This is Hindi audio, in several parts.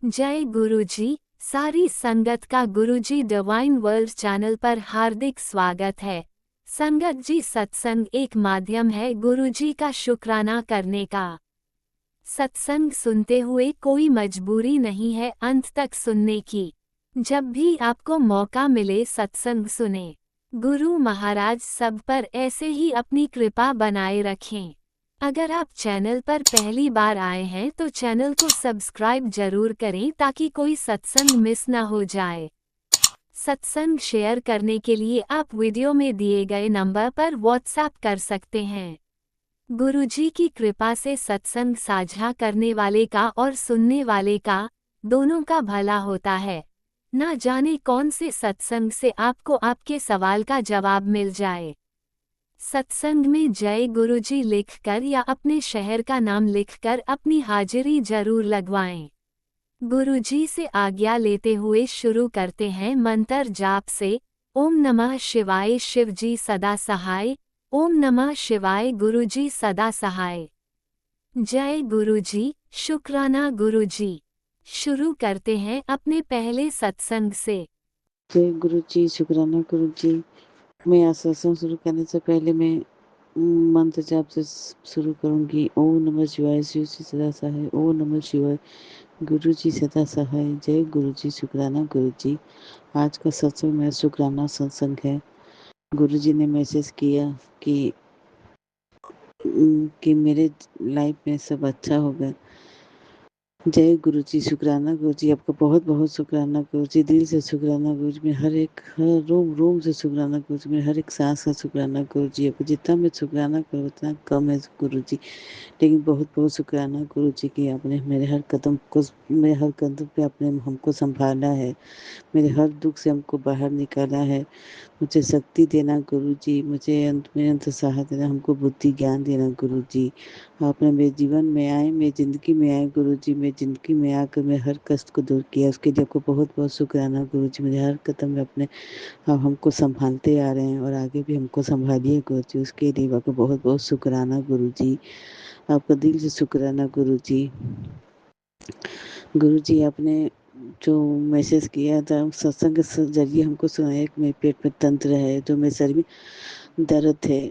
जय गुरुजी। सारी संगत का गुरुजी डिवाइन वर्ल्ड चैनल पर हार्दिक स्वागत है। संगत जी, सत्संग एक माध्यम है गुरुजी का शुक्राना करने का। सत्संग सुनते हुए कोई मजबूरी नहीं है अंत तक सुनने की। जब भी आपको मौका मिले सत्संग सुने। गुरु महाराज सब पर ऐसे ही अपनी कृपा बनाए रखें। अगर आप चैनल पर पहली बार आए हैं तो चैनल को सब्सक्राइब जरूर करें ताकि कोई सत्संग मिस ना हो जाए। सत्संग शेयर करने के लिए आप वीडियो में दिए गए नंबर पर व्हाट्सएप कर सकते हैं। गुरुजी की कृपा से सत्संग साझा करने वाले का और सुनने वाले का, दोनों का भला होता है। ना जाने कौन से सत्संग से आपको आपके सवाल का जवाब मिल जाए। सत्संग में जय गुरुजी लिखकर या अपने शहर का नाम लिखकर अपनी हाजिरी जरूर लगवाएं। गुरुजी से आज्ञा लेते हुए शुरू करते हैं मंत्र जाप से। ओम नमः शिवाय, शिवजी सदा सहाय। ओम नमः शिवाय, गुरुजी सदा सहाय। जय गुरुजी, शुक्राना गुरुजी। शुरू करते हैं अपने पहले सत्संग से। जय गुरु जी, शुक्राना गुरु जी। मैं आज सत्संग शुरू करने से पहले मैं मंत्र जाप से शुरू करूंगी। ओम नमः शिवाय, शिव जी सदा सहाय। ओम नमः शिवाय, गुरु जी सदा सहाय। जय गुरु जी, शुक्राना गुरु जी। आज का सत्संग मेरा शुक्राना सत्संग है। गुरु जी ने मैसेज किया कि मेरे लाइफ में सब अच्छा होगा। जय गुरु जी, शुक्राना गुरु जी। आपका बहुत बहुत शुक्राना गुरु जी, दिल से शुक्राना गुरु जी। मैं हर रोम रोम से शुक्राना गुरु जी। मेरे हर एक सांस का शुक्राना गुरु जी। आपको जितना मैं शुक्राना करूँ उतना कम है गुरु जी, लेकिन बहुत बहुत शुक्राना गुरु जी कि आपने मेरे हर कदम पे आपने हमको संभाला है। मेरे हर दुख से हमको बाहर निकाला है। मुझे शक्ति देना गुरु जी, मुझे अंत में अंत सहाय देना, हमको बुद्धि ज्ञान देना गुरु जी। आपने मेरे जीवन में आए, मेरी ज़िंदगी में आए गुरु जी। मेरी ज़िंदगी में आकर मेरे हर कष्ट को दूर किया, उसके लिए आपको बहुत बहुत शुक्राना गुरु जी। मेरे हर कदम में अपने आप हमको संभालते आ रहे हैं और आगे भी हमको संभालिए गुरु जी, उसके लिए आपको बहुत बहुत शुक्राना गुरु जी। आपका दिल से शुक्राना गुरु जी। गुरु जी, आपने जो मैसेज किया था सत्संग के जरिए हमको सुनाया कि मेरे पेट में तंत्र है, जो मेरे शरीर में दर्द है।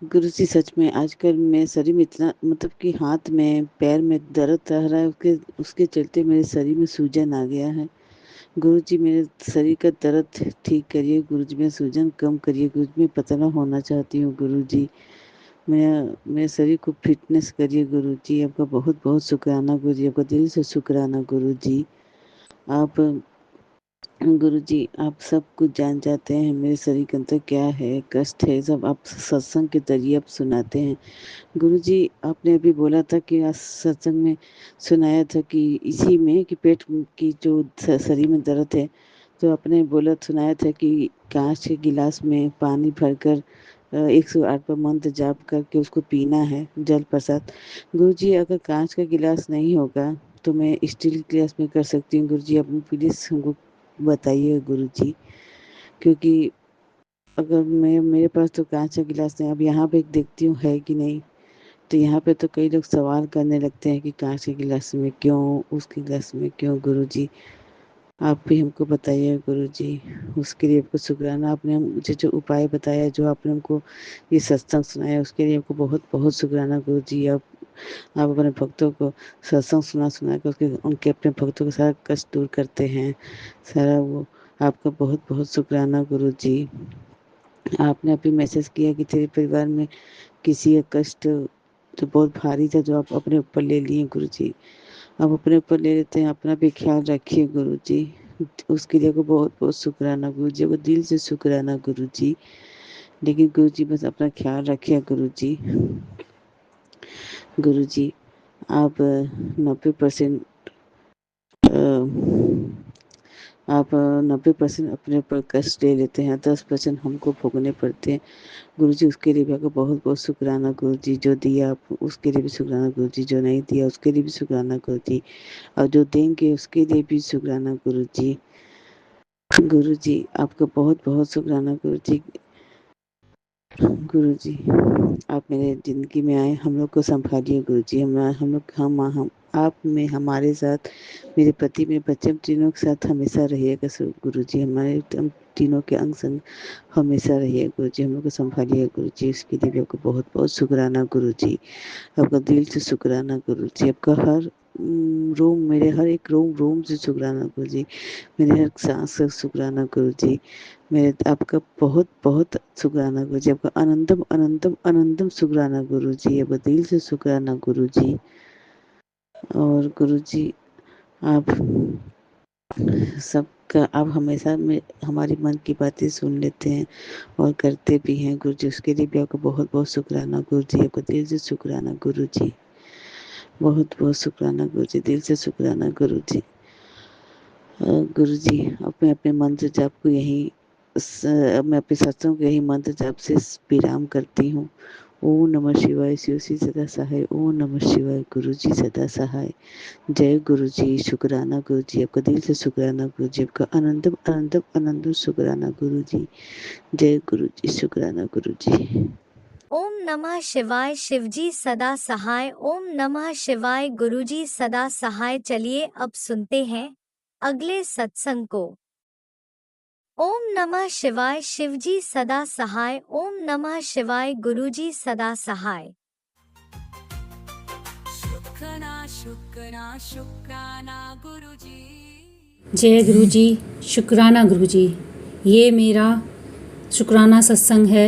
गुरु जी, सच में आजकल मेरे शरीर में इतना मतलब कि हाथ में पैर में दर्द रह रहा है, उसके चलते मेरे शरीर में सूजन आ गया है। गुरु जी, मेरे शरीर का दर्द ठीक करिए गुरु जी, मेरा सूजन कम करिए गुरु जी। मैं पतला होना चाहती हूँ गुरु जी। मेरे शरीर को फिटनेस करिए गुरु जी। आपका बहुत बहुत शुक्राना गुरु जी, आपका दिल से शुक्राना गुरु जी। आप गुरु जी, आप सब कुछ जान जाते हैं, मेरे शरीर के अंदर क्या है, कष्ट है, सब आप सत्संग के जरिए आप सुनाते हैं गुरु जी। आपने अभी बोला था कि आज सत्संग में सुनाया था कि इसी में कि पेट की जो शरीर में दर्द है, तो आपने बोला सुनाया था कि कांच के गिलास में पानी भरकर 108 बार मंत्र जाप करके उसको पीना है, जल प्रसाद। गुरु जी, अगर कांच का गिलास नहीं होगा तो मैं स्टील गिलास में कर सकती हूँ गुरु जी। आप प्लीज़ हमको बताइए गुरु जी, क्योंकि अगर मैं मेरे पास तो कांच का गिलास नहीं, अब यहाँ पे देखती हूँ है कि नहीं, तो यहाँ पे तो कई लोग सवाल करने लगते हैं कि कांच के गिलास में क्यों, उसके गिलास में क्यों। गुरु जी, आप भी हमको बताइए गुरु जी। उसके लिए आपको शुक्राना। आपने मुझे जो उपाय बताया, जो आपने हमको ये सत्संग सुनाया, उसके लिए आपको बहुत बहुत शुक्राना गुरु जी। आप अपने भक्तों को सत्संग सुना सुना कर उनके अपने भक्तों का सारा कष्ट दूर करते हैं, सारा वो। आपका बहुत बहुत शुक्राना गुरु जी। आपने अभी मैसेज किया कि तेरे परिवार में किसी का कष्ट जो बहुत भारी था, जो आप अपने ऊपर ले लिए गुरु जी। आप अपने ऊपर ले लेते हैं, अपना भी ख्याल रखिए गुरु जी। उसके लिए आपको बहुत बहुत शुक्राना गुरु जी, आपको दिल से शुक्राना गुरु जी। लेकिन गुरु जी, बस अपना ख्याल रखिए गुरु जी। गुरु जी, आप 90% आप 90% अपने ऊपर कष्ट ले लेते हैं, 10% हमको भोगने पड़ते हैं गुरु जी। उसके लिए भी आपको बहुत बहुत शुक्राना गुरु जी। जो दिया आप उसके लिए भी शुक्राना गुरु जी, जो नहीं दिया उसके लिए भी शुक्राना गुरु जी, और जो देंगे उसके लिए भी शुक्राना गुरु जी। गुरु जी, आपका बहुत बहुत शुक्राना गुरु जी। गुरु जी, आप मेरे ज़िंदगी में आए, हम लोग को संभालिए गुरु जी। हम आप में, हमारे साथ, मेरे पति में, बच्चे तीनों के साथ हमेशा रहिएगा गुरु जी। हमारे तीनों के अंग संग हमेशा रहिए गुरु जी, हम लोग को संभालिए गुरु जी। उसके लिए भी आपको बहुत बहुत शुक्राना गुरु जी, आपका दिल से शुक्राना गुरु जी। आपका हर रोम, मेरे हर एक रोम रोम से शुक्राना गुरु जी, मेरे हर सांस से शुक्राना गुरु जी। मेरे आपका बहुत बहुत शुक्राना गुरु जी, आपका अनंतम अनंतम अनंतम शुक्राना गुरु जी, आपका दिल से शुक्राना गुरु जी। और गुरु जी आप सबका, आप हमेशा में हमारी मन की बातें सुन लेते हैं और करते भी हैं गुरु जी। उसके लिए भी आपका बहुत बहुत शुक्राना गुरु जी, आपका दिल से शुक्राना गुरु जी, बहुत बहुत शुक्राना गुरु जी, दिल से शुक्राना गुरु जी। गुरु जी अपने अपने मंत्र जाप को यही मैं अपने सत्संग को यही मंत्र जाप से विराम करती हूँ। ओम नमः शिवाय, शिव जी सदा सहाय। ओम नमः शिवाय, गुरु जी सदा सहाय। जय गुरु जी, शुक्राना गुरु जी, आपका दिल से शुक्राना गुरु जी, आपका अनंतम अनंतम अनंतम शुक्राना गुरु जी। जय गुरु जी, शुक्राना गुरु जी। ओम नमः शिवाय, शिवजी सदा सहाय। ओम नमः शिवाय, गुरुजी सदा सहाय। चलिए अब सुनते हैं अगले सत्संग को। ओम नमः शिवाय, शिवजी सदा सहाय। ओम नमः शिवाय, गुरुजी सदा सहाय। शुक्राना गुरुजी। जय गुरुजी, शुक्राना गुरुजी। ये मेरा शुक्राना सत्संग है।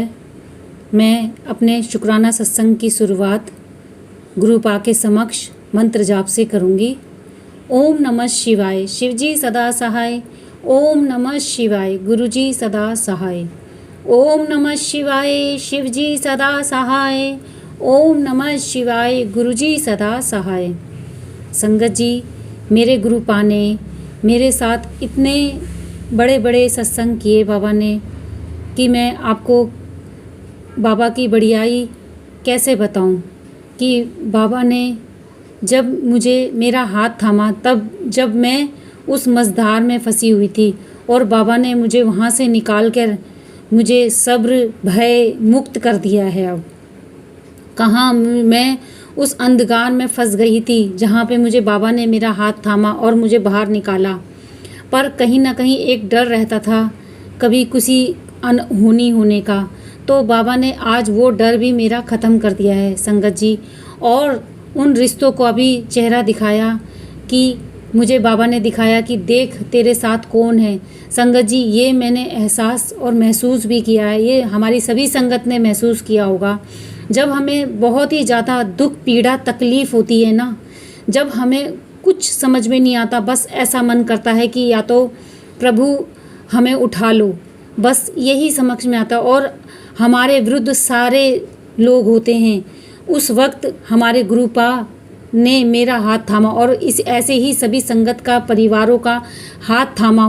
मैं अपने शुक्राना सत्संग की शुरुआत गुरु पा के समक्ष मंत्र जाप से करूँगी। ओम नमः शिवाय, शिवजी सदा सहाय। ओम नमः शिवाय, गुरुजी सदा सहाय। ओम नमः शिवाय, शिवजी सदा सहाय। ओम नमः शिवाय, गुरुजी सदा सहाय। संगत जी, मेरे गुरु पा ने मेरे साथ इतने बड़े बड़े सत्संग किए बाबा ने कि मैं आपको बाबा की बढ़ियाई कैसे बताऊं। कि बाबा ने जब मुझे मेरा हाथ थामा, तब जब मैं उस मझधार में फंसी हुई थी और बाबा ने मुझे वहाँ से निकाल कर मुझे सब्र भय मुक्त कर दिया है। अब कहाँ मैं उस अंधकार में फंस गई थी जहाँ पे मुझे बाबा ने मेरा हाथ थामा और मुझे बाहर निकाला। पर कहीं ना कहीं एक डर रहता था कभी किसी अनहोनी होने का, तो बाबा ने आज वो डर भी मेरा ख़त्म कर दिया है संगत जी। और उन रिश्तों को अभी चेहरा दिखाया कि मुझे बाबा ने दिखाया कि देख तेरे साथ कौन है। संगत जी, ये मैंने एहसास और महसूस भी किया है, ये हमारी सभी संगत ने महसूस किया होगा। जब हमें बहुत ही ज़्यादा दुख पीड़ा तकलीफ़ होती है ना, जब हमें कुछ समझ में नहीं आता, बस ऐसा मन करता है कि या तो प्रभु हमें उठा लो, बस यही समझ में आता। और हमारे विरुद्ध सारे लोग होते हैं, उस वक्त हमारे गुरु पा ने मेरा हाथ थामा और इस ऐसे ही सभी संगत का परिवारों का हाथ थामा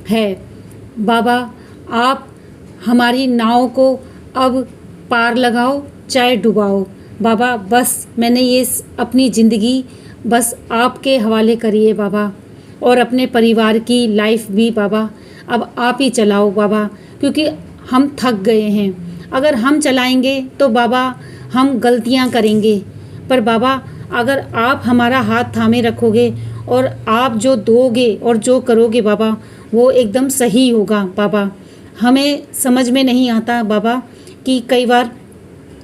है। बाबा आप हमारी नाव को अब पार लगाओ चाहे डुबाओ। बाबा बस मैंने ये अपनी ज़िंदगी बस आपके हवाले करिए बाबा, और अपने परिवार की लाइफ भी बाबा अब आप ही चलाओ बाबा, क्योंकि हम थक गए हैं। अगर हम चलाएंगे तो बाबा हम गलतियां करेंगे, पर बाबा अगर आप हमारा हाथ थामे रखोगे और आप जो दोगे और जो करोगे बाबा वो एकदम सही होगा बाबा। हमें समझ में नहीं आता बाबा कि कई बार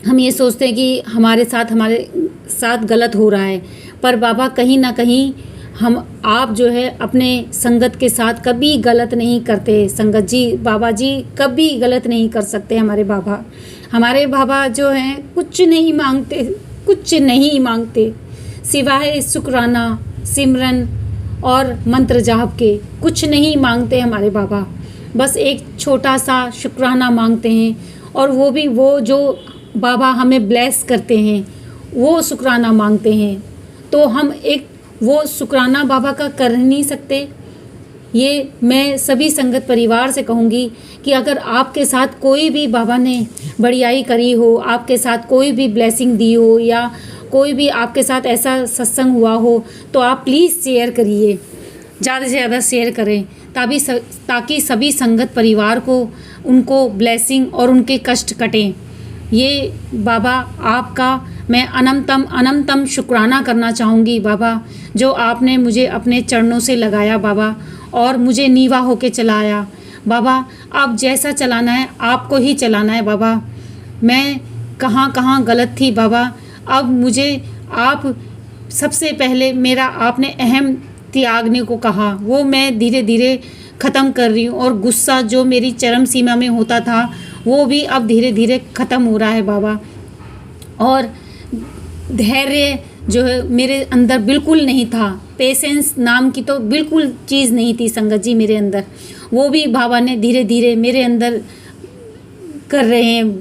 हम ये सोचते हैं कि हमारे साथ गलत हो रहा है, पर बाबा कहीं ना कहीं हम आप जो है अपने संगत के साथ कभी गलत नहीं करते संगत जी। बाबा जी कभी गलत नहीं कर सकते। हमारे बाबा जो हैं कुछ नहीं मांगते सिवाय शुक्राना, सिमरन और मंत्र जाप के। कुछ नहीं मांगते हमारे बाबा, बस एक छोटा सा शुक्राना मांगते हैं, और वो भी वो जो बाबा हमें ब्लेस करते हैं वो शुक्राना मांगते हैं। तो हम एक वो शुक्राना बाबा का कर नहीं सकते। ये मैं सभी संगत परिवार से कहूँगी कि अगर आपके साथ कोई भी बाबा ने बढ़ियाई करी हो, आपके साथ कोई भी ब्लेसिंग दी हो, या कोई भी आपके साथ ऐसा सत्संग हुआ हो, तो आप प्लीज़ शेयर करिए, ज़्यादा से ज़्यादा शेयर करें, ताकि सभी संगत परिवार को उनको ब्लेसिंग और उनके कष्ट कटें। ये बाबा आपका मैं अनंतम अनंतम शुक्राना करना चाहूँगी बाबा, जो आपने मुझे अपने चरणों से लगाया बाबा और मुझे नीवा होके चलाया बाबा। अब जैसा चलाना है आपको ही चलाना है बाबा। मैं कहाँ कहाँ गलत थी बाबा, अब मुझे आप सबसे पहले मेरा आपने अहम त्यागने को कहा, वो मैं धीरे धीरे ख़त्म कर रही हूँ। और गुस्सा जो मेरी चरम सीमा में होता था वो भी अब धीरे धीरे ख़त्म हो रहा है बाबा। और धैर्य जो है मेरे अंदर बिल्कुल नहीं था, पेशेंस नाम की तो बिल्कुल चीज़ नहीं थी संगत जी मेरे अंदर, वो भी बाबा ने धीरे धीरे मेरे अंदर कर रहे हैं,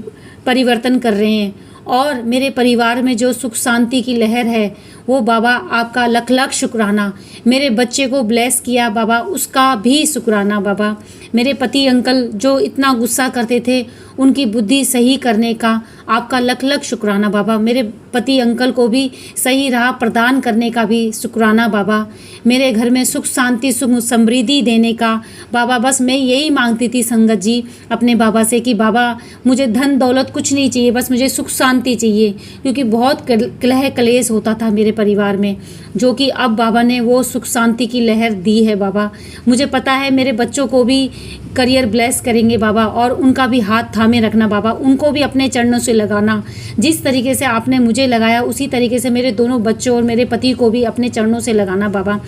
परिवर्तन कर रहे हैं। और मेरे परिवार में जो सुख शांति की लहर है वो बाबा आपका लख लख शुक्राना। मेरे बच्चे को ब्लेस किया बाबा, उसका भी शुक्राना बाबा। मेरे पति अंकल जो इतना गुस्सा करते थे उनकी बुद्धि सही करने का आपका लख लख शुक्राना बाबा। मेरे पति अंकल को भी सही राह प्रदान करने का भी शुक्राना बाबा। मेरे घर में सुख शांति सुख समृद्धि देने का बाबा, बस मैं यही मांगती थी संगत जी अपने बाबा से कि बाबा मुझे धन दौलत कुछ नहीं चाहिए, बस मुझे सुख शांति चाहिए। क्योंकि बहुत कलह कलेश होता था मेरे परिवार में, जो कि अब बाबा ने वो सुख शांति की लहर दी है बाबा। मुझे पता है मेरे बच्चों को भी करियर ब्लेस करेंगे बाबा, और उनका भी हाथ थामे रखना बाबा, उनको भी अपने चरणों से लगाना। जिस तरीके से आपने मुझे लगाया उसी तरीके से मेरे दोनों बच्चों और मेरे पति को भी अपने चरणों से लगाना बाबा।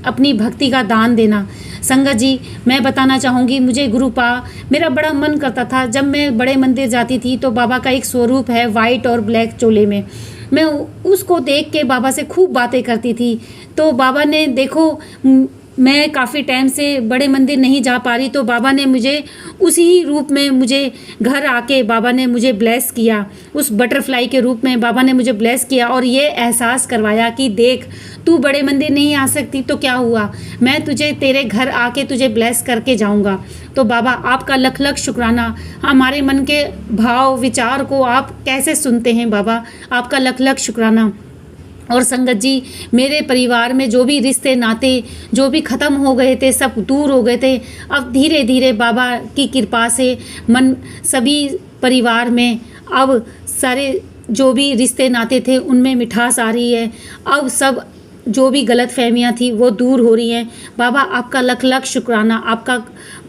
अपनी भक्ति का दान देना। संगत जी मैं बताना चाहूँगी, मुझे गुरुपा मेरा बड़ा मन करता था। जब मैं बड़े मंदिर जाती थी तो बाबा का एक स्वरूप है वाइट और ब्लैक चोले में, मैं उसको देख के बाबा से खूब बातें करती थी। तो बाबा ने देखो मैं काफ़ी टाइम से बड़े मंदिर नहीं जा पा रही, तो बाबा ने मुझे उसी रूप में मुझे घर आके बाबा ने मुझे ब्लेस किया, उस बटरफ्लाई के रूप में बाबा ने मुझे ब्लेस किया और ये एहसास करवाया कि देख तू बड़े मंदिर नहीं आ सकती तो क्या हुआ, मैं तुझे तेरे घर आके तुझे ब्लेस करके जाऊंगा। तो बाबा आपका लख लख शुक्राना। हमारे मन के भाव विचार को आप कैसे सुनते हैं बाबा, आपका लख लख शुक्राना। और संगत जी मेरे परिवार में जो भी रिश्ते नाते जो भी ख़त्म हो गए थे सब दूर हो गए थे, अब धीरे धीरे बाबा की कृपा से मन सभी परिवार में अब सारे जो भी रिश्ते नाते थे उनमें मिठास आ रही है। अब सब जो भी गलत फहमियाँ थी वो दूर हो रही हैं बाबा। आपका लख लख शुक्राना, आपका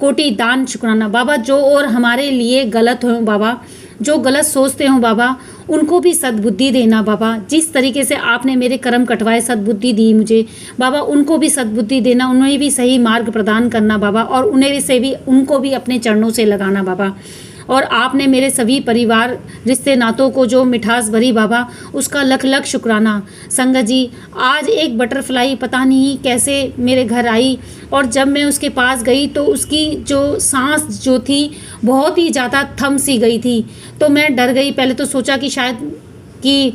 कोटि दान शुक्राना बाबा। जो और हमारे लिए गलत हो बाबा, जो गलत सोचते हो बाबा, उनको भी सद्बुद्धि देना बाबा। जिस तरीके से आपने मेरे कर्म कटवाए सद्बुद्धि दी मुझे बाबा, उनको भी सद्बुद्धि देना, उन्हें भी सही मार्ग प्रदान करना बाबा, और उन्हें से भी उनको भी अपने चरणों से लगाना बाबा। और आपने मेरे सभी परिवार रिश्ते नातों को जो मिठास भरी बाबा, उसका लख लख शुक्राना। संगत जी आज एक बटरफ्लाई पता नहीं कैसे मेरे घर आई, और जब मैं उसके पास गई तो उसकी जो सांस जो थी बहुत ही ज़्यादा थम सी गई थी। तो मैं डर गई, पहले तो सोचा कि शायद कि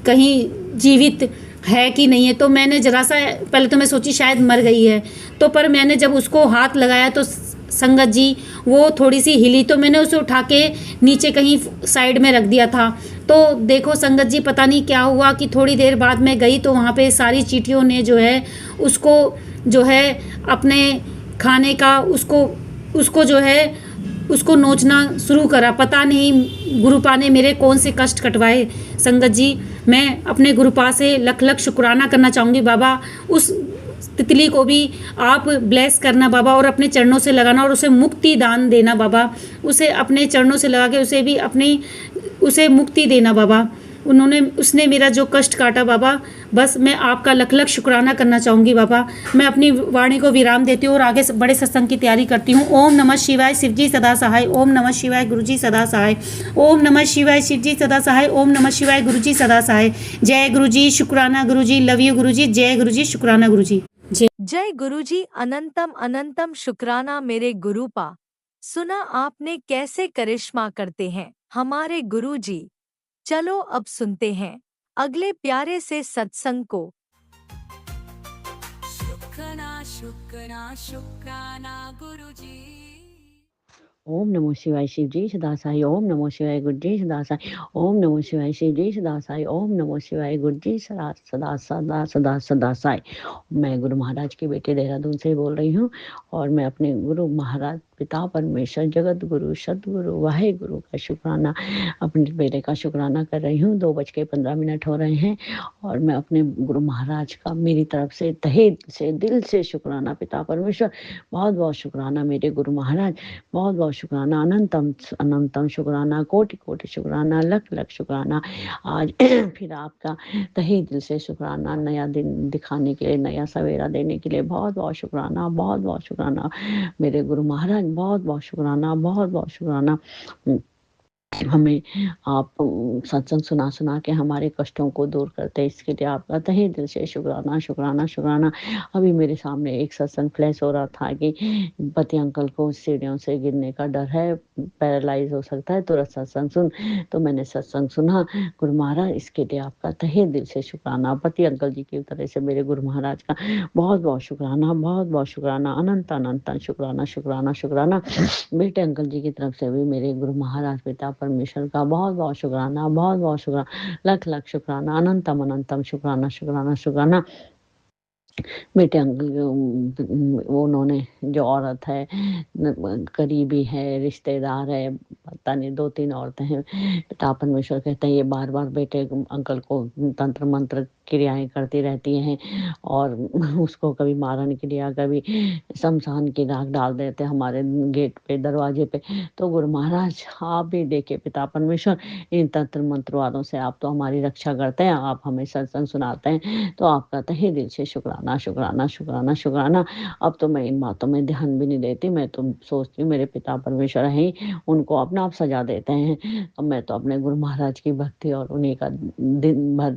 कहीं जीवित है कि नहीं है, तो मैंने ज़रा सा पहले तो मैं सोची शायद मर गई है। तो पर मैंने जब उसको हाथ लगाया तो संगत जी वो थोड़ी सी हिली, तो मैंने उसे उठा के नीचे कहीं साइड में रख दिया था। तो देखो संगत जी पता नहीं क्या हुआ कि थोड़ी देर बाद मैं गई तो वहाँ पे सारी चींटियों ने जो है उसको जो है अपने खाने का उसको जो है उसको नोचना शुरू करा। पता नहीं गुरुपा ने मेरे कौन से कष्ट कटवाए। संगत जी मैं अपने गुरुपा से लख लख शुक्राना करना चाहूँगी बाबा। उस तितली को भी आप ब्लेस करना बाबा और अपने चरणों से लगाना और उसे मुक्ति दान देना बाबा। उसे अपने चरणों से लगा के उसे भी उसे मुक्ति देना बाबा। उसने मेरा जो कष्ट काटा बाबा, बस मैं आपका लख लख शुक्राना करना चाहूँगी बाबा। मैं अपनी वाणी को विराम देती हूँ और आगे बड़े सत्संग की तैयारी करती हूँ। ओम नमः शिवाय, शिवजी सदा सहाय। ओम नमः शिवाय, गुरुजी सदा सहाय। ओम नमः शिवाय, शिवजी सदा सहाय। ओम नमः शिवाय, गुरुजी सदा सहाय। जय गुरुजी, शुक्राना गुरुजी, लव यू गुरुजी। जय गुरुजी, शुक्राना गुरुजी। जय गुरुजी, अनंतम अनंतम शुक्राना मेरे गुरुपा। सुना आपने कैसे करिश्मा करते हैं हमारे गुरुजी। चलो अब सुनते हैं अगले प्यारे से सत्संग को। शुक्राना शुक्राना शुक्राना गुरुजी। ओम नमो शिवाय शिव जी सदा साई। ओम नमो शिवाय गुरु जी सदा साई। ओम नमो शिवाय शिव जी सदा साई। ओम नमो शिवाय गुरु जी सदा सदा सदा सदा सदा साई। मैं गुरु महाराज के बेटे देहरादून से बोल रही हूँ और मैं अपने गुरु महाराज पिता परमेश्वर जगत गुरु सतगुरु वाहे गुरु का शुक्राना, अपने बेटे का शुक्राना कर रही हूँ। 2:15 हो रहे हैं और मैं अपने गुरु महाराज का मेरी तरफ से तहे से दिल से शुक्राना पिता परमेश्वर, बहुत बहुत शुक्राना मेरे गुरु महाराज, बहुत बहुत शुक्राना, अनंतम अनंतम शुक्राना, कोटि कोटि शुक्राना, लख लख शुक्राना। आज फिर आपका तहे दिल से शुक्राना, नया दिन दिखाने के लिए, नया सवेरा देने के लिए बहुत बहुत शुक्राना, बहुत बहुत शुक्राना मेरे गुरु महाराज, बहुत बहुत शुक्राना, बहुत बहुत शुक्राना। हमें आप सत्संग सुना सुना के हमारे कष्टों को दूर करते, इसके लिए आपका तहे दिल से शुक्राना शुक्राना शुक्राना। अभी मेरे सामने एक सत्संग फ्लैश हो रहा था कि पति अंकल को सीढ़ियों से गिरने का डर है, पैरालाइज हो सकता है, तुरंत सत्संग सुन। तो मैंने सत्संग सुना। गुरु महाराज इसके लिए आपका तहे दिल से शुक्राना, पति अंकल जी की तरह से मेरे गुरु महाराज का बहुत बहुत शुक्राना, बहुत बहुत शुक्राना, अनंत अनंत शुक्राना शुक्राना शुक्राना। बेटे अंकल जी की तरफ से भी मेरे गुरु महाराज पिता परमेश्वर का बहुत बहुत शुक्राना, बहुत बहुत शुक्राना, लख लख शुक्राना, अनंतम अनंतम शुक्राना शुक्राना शुक्राना। बेटे अंकल वो उन्होंने जो औरत है करीबी है, रिश्तेदार है, पता नहीं 2-3 औरतें हैं, पिता परमेश्वर कहते हैं ये बार बार बेटे अंकल को तंत्र मंत्र क्रियाएं करती रहती हैं और उसको कभी मारन क्रिया, कभी शमशान की राख डाल देते हमारे गेट पे, दरवाजे पे। तो गुरु महाराज आप भी देखे पिता परमेश्वर, इन तंत्र मंत्र वालों से आप तो हमारी रक्षा करते हैं, आप हमें सत्संग सुनाते हैं, तो आपका तहे दिल से शुक्राना शुक्राना शुक्राना शुक्राना। अब तो मैं इन बातों में ध्यान भी नहीं देती, मैं तो सोचती हूँ मेरे पिता परमेश्वर हैं, उनको अपना आप सजा देते हैं। अब मैं तो अपने गुरु महाराज की भक्ति और उन्हीं का दिन भर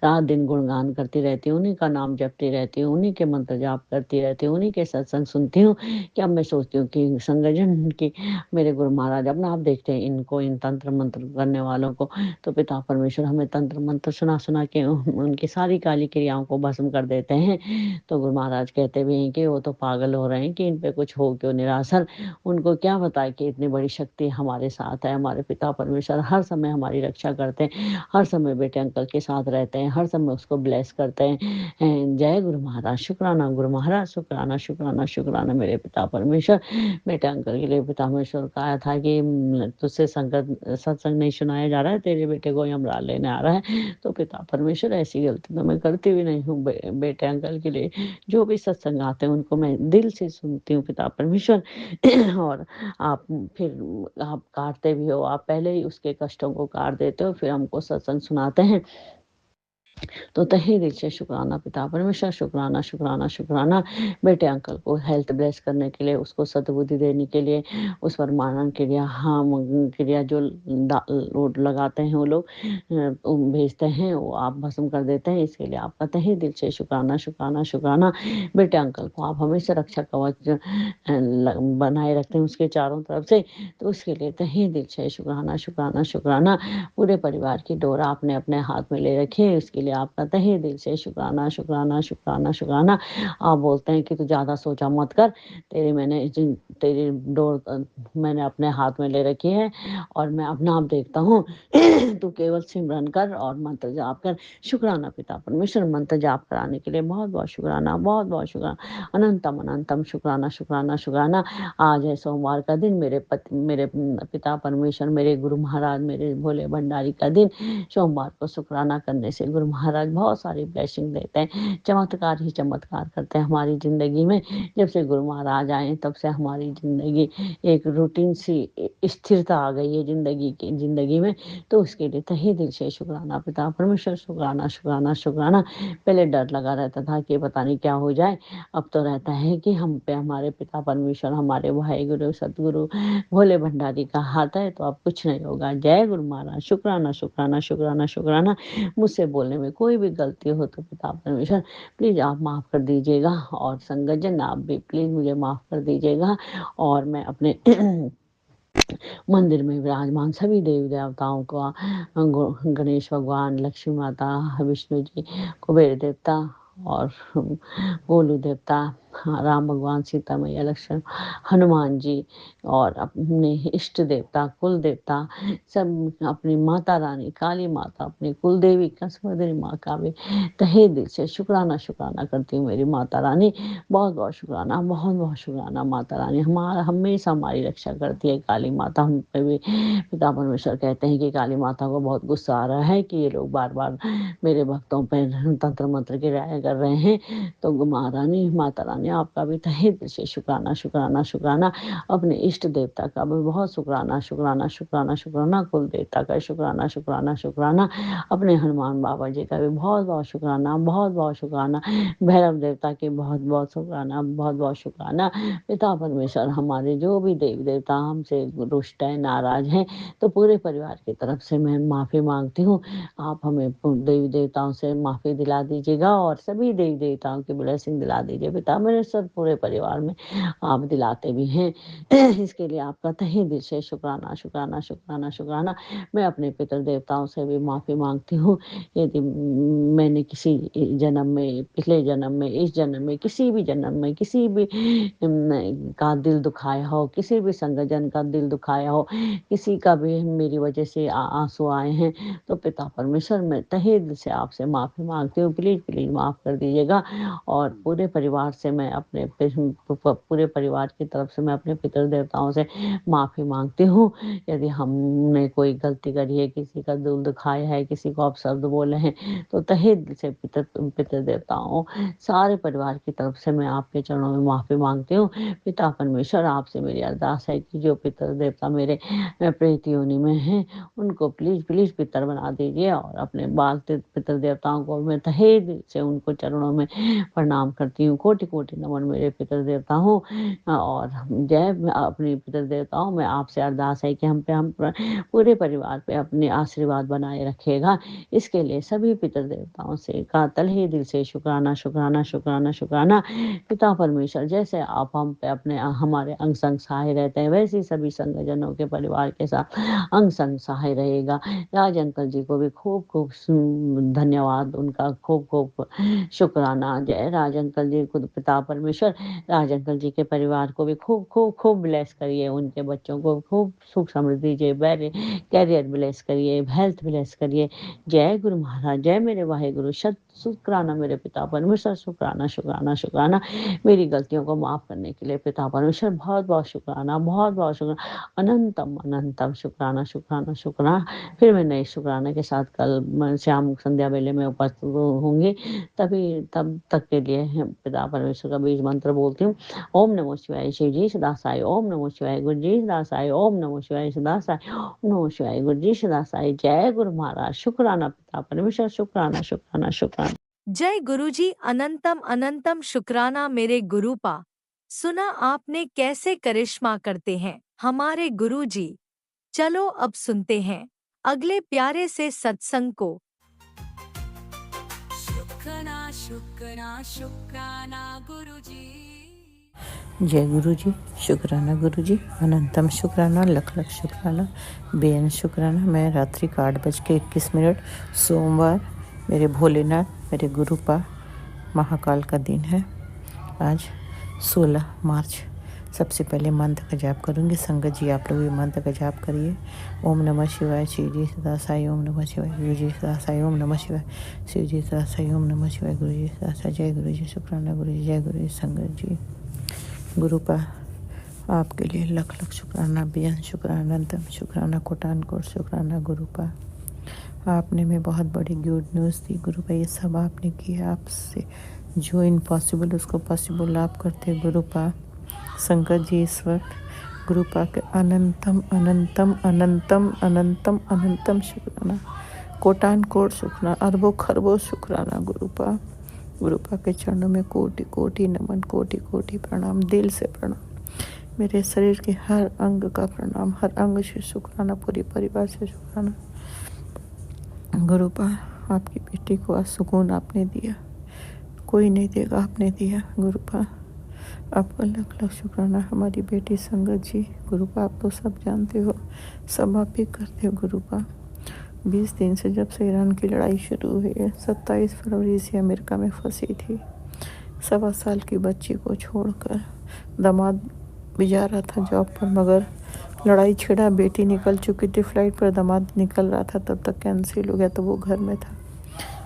रात दिन गुणगान करती रहती हूँ, उन्हीं का नाम जपती रहती हूँ, उन्हीं के मंत्र जाप करती रहती हूँ, उन्हीं के सत्संग सुनती हूँ। कि अब मैं सोचती हूँ कि संगठन की मेरे गुरु महाराज अपना आप देखते हैं इनको, इन तंत्र मंत्र करने वालों को, तो पिता परमेश्वर हमें तंत्र मंत्र सुना सुना के उनकी सारी काली क्रियाओं को भस्म कर देते हैं। तो गुरु महाराज कहते भी हैं कि वो तो पागल हो रहे हैं कि इन पे कुछ हो क्यों निरासर, उनको क्या पता है कि इतनी बड़ी शक्ति हमारे साथ है। हमारे पिता परमेश्वर हर समय हमारी रक्षा करते हैं, हर समय बेटे अंकल के साथ रहते हैं, हर समय उसको ब्लेस करते हैं। जय गुरु महाराज, शुक्राना गुरु महाराज, शुक्राना शुक्राना शुक्राना मेरे पिता परमेश्वर। बेटे अंकल के लिए पिता परमेश्वर कहा था कि तुझसे संगत सत्संग नहीं सुनाया जा रहा है, तेरे बेटे को यमराज लेने आ रहा है। तो पिता परमेश्वर ऐसी गलती तो मैं करती भी नहीं हूँ। बेटे अंकल के लिए जो भी सत्संग आते हैं उनको मैं दिल से सुनती हूँ पिता परमेश्वर। और आप फिर आप काटते भी हो, आप पहले ही उसके कष्टों को काट देते हो, फिर हमको सत्संग सुनाते हैं। तो तहे दिल से शुक्राना पिता परमेश्वर, शुक्राना शुक्राना शुक्राना। बेटे अंकल को हेल्थ ब्लेस करने के लिए, उसको सद्बुद्धि देने के लिए, उस पर मानन क्रिया क्रिया जो लगाते हैं वो लोग भेजते हैं, वो आप भस्म कर देते हैं। इसके लिए आपका तहे दिल से शुक्राना शुक्राना शुक्राना। बेटे अंकल को आप हमेशा रक्षा कवच बनाए रखते हैं उसके चारों तरफ से, तो उसके लिए तहे दिल से शुक्राना शुक्राना शुक्राना। पूरे परिवार की डोर आपने अपने हाथ में ले रखी है, इसके लिए आपका तहे दिल से शुक्राना शुक्राना शुक्राना शुक्राना। आप बोलते हैं कि तू ज़्यादा सोचा मत कर, तेरी डोर मैंने अपने हाथ में ले रखी है और मैं अपना आप देखता हूँ। तू केवल सिमरन कर और मंत्र जाप कर। शुक्राना पिता परमेश्वर, मंत्र जाप कराने के लिए बहुत बहुत शुक्राना, बहुत बहुत शुक्राना, अनंतम अनंतम शुक्राना शुक्राना शुक्राना। आज है सोमवार का दिन, मेरे पिता परमेश्वर, मेरे गुरु महाराज, मेरे भोले भंडारी का दिन। सोमवार को शुक्राना करने से गुरु महाराज बहुत सारी ब्लेसिंग देते हैं, चमत्कार ही चमत्कार करते हैं हमारी ज़िंदगी में। जब से गुरु महाराज आए तब से हमारी ज़िंदगी एक रूटीन सी स्थिरता आ गई है ज़िंदगी में। तो उसके लिए तहे दिल से शुक्राना पिता परमेश्वर, शुक्राना शुक्राना शुक्राना। पहले डर लगा रहता था कि पता नहीं क्या हो जाए, अब तो रहता है कि हम पे हमारे पिता परमेश्वर, हमारे भाई गुरु सतगुरु भोले भंडारी का हाथ है, तो अब कुछ नहीं होगा। जय गुरु महाराज, शुक्राना शुक्राना शुक्राना शुक्राना। मुझसे बोलने में कोई भी गलती हो तो पिता परमेश्वर प्लीज़ आप माफ़ कर दीजिएगा, और संगतजन आप भी प्लीज़ मुझे माफ़ कर दीजिएगा। और मैं अपने मंदिर में विराजमान सभी देवी देवताओं को, गणेश भगवान, लक्ष्मी माता, विष्णु जी, कुबेर देवता और गोलू देवता, राम भगवान, सीता मैया, लक्ष्मण, हनुमान जी और अपने इष्ट देवता, कुल देवता, सब अपनी माता रानी काली माता, अपनी कुल देवी कसमोदरी माँ का भी तहे दिल से शुक्राना करती हूँ। मेरी माता रानी बहुत बहुत शुक्राना, बहुत बहुत शुक्राना। माता रानी हमारा हमेशा हमारी रक्षा करती है। काली माता हम पे भी पिता परमेश्वर कहते हैं कि काली माता को बहुत गुस्सा आ रहा है कि ये लोग बार बार मेरे भक्तों पर तंत्र मंत्र की राय कर रहे हैं। तो माता रानी आपका भी तहे दिल से शुक्राना। अपने इष्ट देवता का भी बहुत शुक्राना। कुल देवता का शुक्राना। अपने हनुमान बाबा जी का भी बहुत बहुत शुक्राना। भैरव देवता के बहुत बहुत शुक्राना। पिता परमेश्वर हमारे जो भी देवी देवता हमसे रुष्ट है, नाराज हैं, तो पूरे परिवार की तरफ से मैं माफ़ी मांगती हूँ। आप हमें देवी देवताओं से माफ़ी दिला दीजिएगा और सभी देवी देवताओं की ब्लेसिंग दिला दीजिए। पिता परमेश्वर पूरे परिवार में आप दिलाते भी हैं। इसके लिए आपका तहे दिल से शुक्राना। मैं अपने पितर देवताओं से भी माफ़ी मांगती हूँ। यदि मैंने किसी जन्म में, पिछले जन्म में, इस जन्म में, किसी भी जन्म में किसी भी का दिल दुखाया हो, किसी भी संगजन का दिल दुखाया हो, किसी का भी मेरी वजह से आंसू आए हैं, तो पिता परमेश्वर मैं तहे दिल से आपसे माफ़ी मांगती हूँ। प्लीज़ माफ़ कर दीजिएगा। और पूरे परिवार से मैं अपने पूरे परिवार की तरफ से मैं अपने पितर देवताओं से माफ़ी मांगती हूँ। यदि हमने कोई गलती करी है, किसी का दिल दुखाया है, किसी को अपशब्द बोले हैं, तो तहे दिल से पितर देवताओं सारे परिवार की तरफ से मैं आपके चरणों में माफ़ी मांगती हूँ। पिता परमेश्वर आपसे मेरी अरदास है कि जो पितर देवता मेरे प्रेत योनि में हैं, उनको प्लीज़ पितर बना दीजिए। और अपने बाल पितर देवताओं को मैं तहे दिल से उनको चरणों में प्रणाम करती हूँ। कोटि कोटि नमन मेरे पितर देवता हूँ। और जय अपने पितर देवताओं में आपसे अरदास है कि हम पूरे परिवार पे अपने आशीर्वाद बनाए रखिएगा। इसके लिए सभी पितर देवताओं से का तहे दिल से शुक्राना। पिता परमेश्वर जैसे आप हम पे अपने हमारे अंग संग सहाय रहते हैं, वैसे ही सभी संगजनों के परिवार के साथ अंग संग सहाय रहेगा। राज अंकल जी को भी खूब धन्यवाद, उनका खूब शुक्राना। जय राज अंकल जी, खुद पिता परमेश्वर राज अंकल जी के परिवार को भी खूब ब्लेस करिए। उनके बच्चों को खूब सुख समृद्धि दीजिए, कैरियर ब्लेस करिए, हेल्थ ब्लेस करिए। जय गुरु महाराज, जय मेरे वाहेगुरु। शुक्राना मेरे पिता परमेश्वर, शुक्राना। मेरी गलतियों को माफ करने के लिए पिता परमेश्वर बहुत बहुत शुक्राना। अनंतम शुक्राना। फिर मैं नए शुक्राना के साथ कल शाम संध्या वेले में उपस्थित होंगी। तब तक के लिए पिता परमेश्वर का बीज मंत्र बोलती हूँ। ओम नमो शिवाय शिव जी सदा साई। ओम नमो शिवाय गुरु जी सदा साई। ओम नमो शिवाय सदा साई। ओम नमो शिवाय गुरु जी सदा साई। जय गुरु महाराज। शुक्राना पिता परमेश्वर, शुक्राना। जय गुरुजी। अनंतम शुक्राना मेरे गुरुपा। सुना आपने कैसे करिश्मा करते हैं हमारे गुरुजी। चलो अब सुनते हैं अगले प्यारे से सत्संग को। शुक्राना गुरुजी। जय गुरु जी, शुक्राना गुरु जी, अनंतम शुक्राना, लख शुक्राना, बेअन शुक्राना। मैं रात्रि 8:21 सोमवार, मेरे भोलेनाथ, मेरे गुरुपा महाकाल का दिन है आज 16 मार्च। सबसे पहले मंत्र का जाप करूँगी। संगत जी आप लोग भी मंत्र का जाप करिए। ओम नमः शिवाय शिव जी सदा साई। ओम नमः शिवाय गुरु जी सदा साई। ओम नमः शिवाय शिव जी सदा साई। ओम नमः शिवाय गुरु जी सदा साई। जय गुरु जी, शुक्राना गुरु जी, जय गुरु जी। संगत जी गुरुपा आपके लिए लख शुक्राना, बेअंत शुक्राना, अनंतम शुक्राना, कोटान कोट शुक्राना। गुरुपा आपने में बहुत बड़ी गुड न्यूज़ दी। गुरुपा ये सब आपने किया, आपसे जो इम्पॉसिबल उसको पॉसिबल आप करते। गुरुपा संकट जी इस वक्त गुरुपा के अनंतम शुक्राना, कोटान कोट शुक्राना, अरबों खरबों शुक्राना। गुरुपा के चरणों में कोटि कोटि नमन, कोटि कोटि प्रणाम, दिल से प्रणाम। मेरे शरीर के हर अंग का प्रणाम, हर अंग से शुक्राना, पूरी परिवार से शुक्राना। गुरुपा आपकी बेटी को आज सुकून आपने दिया, कोई नहीं देगा, आपने दिया। गुरुपा आपका लख शुक्राना। हमारी बेटी संगत जी गुरुपा आप तो सब जानते हो, सब आप ही करते हो। गुरुपा 20 दिन से जब से ईरान की लड़ाई शुरू हुई है, 27 फरवरी से अमेरिका में फंसी थी। 1.25 साल की बच्ची को छोड़कर। दामाद भी जा रहा था जॉब पर, मगर लड़ाई छिड़ा, बेटी निकल चुकी थी फ्लाइट पर, दामाद निकल रहा था, तब तक कैंसिल हो गया तो वो घर में था।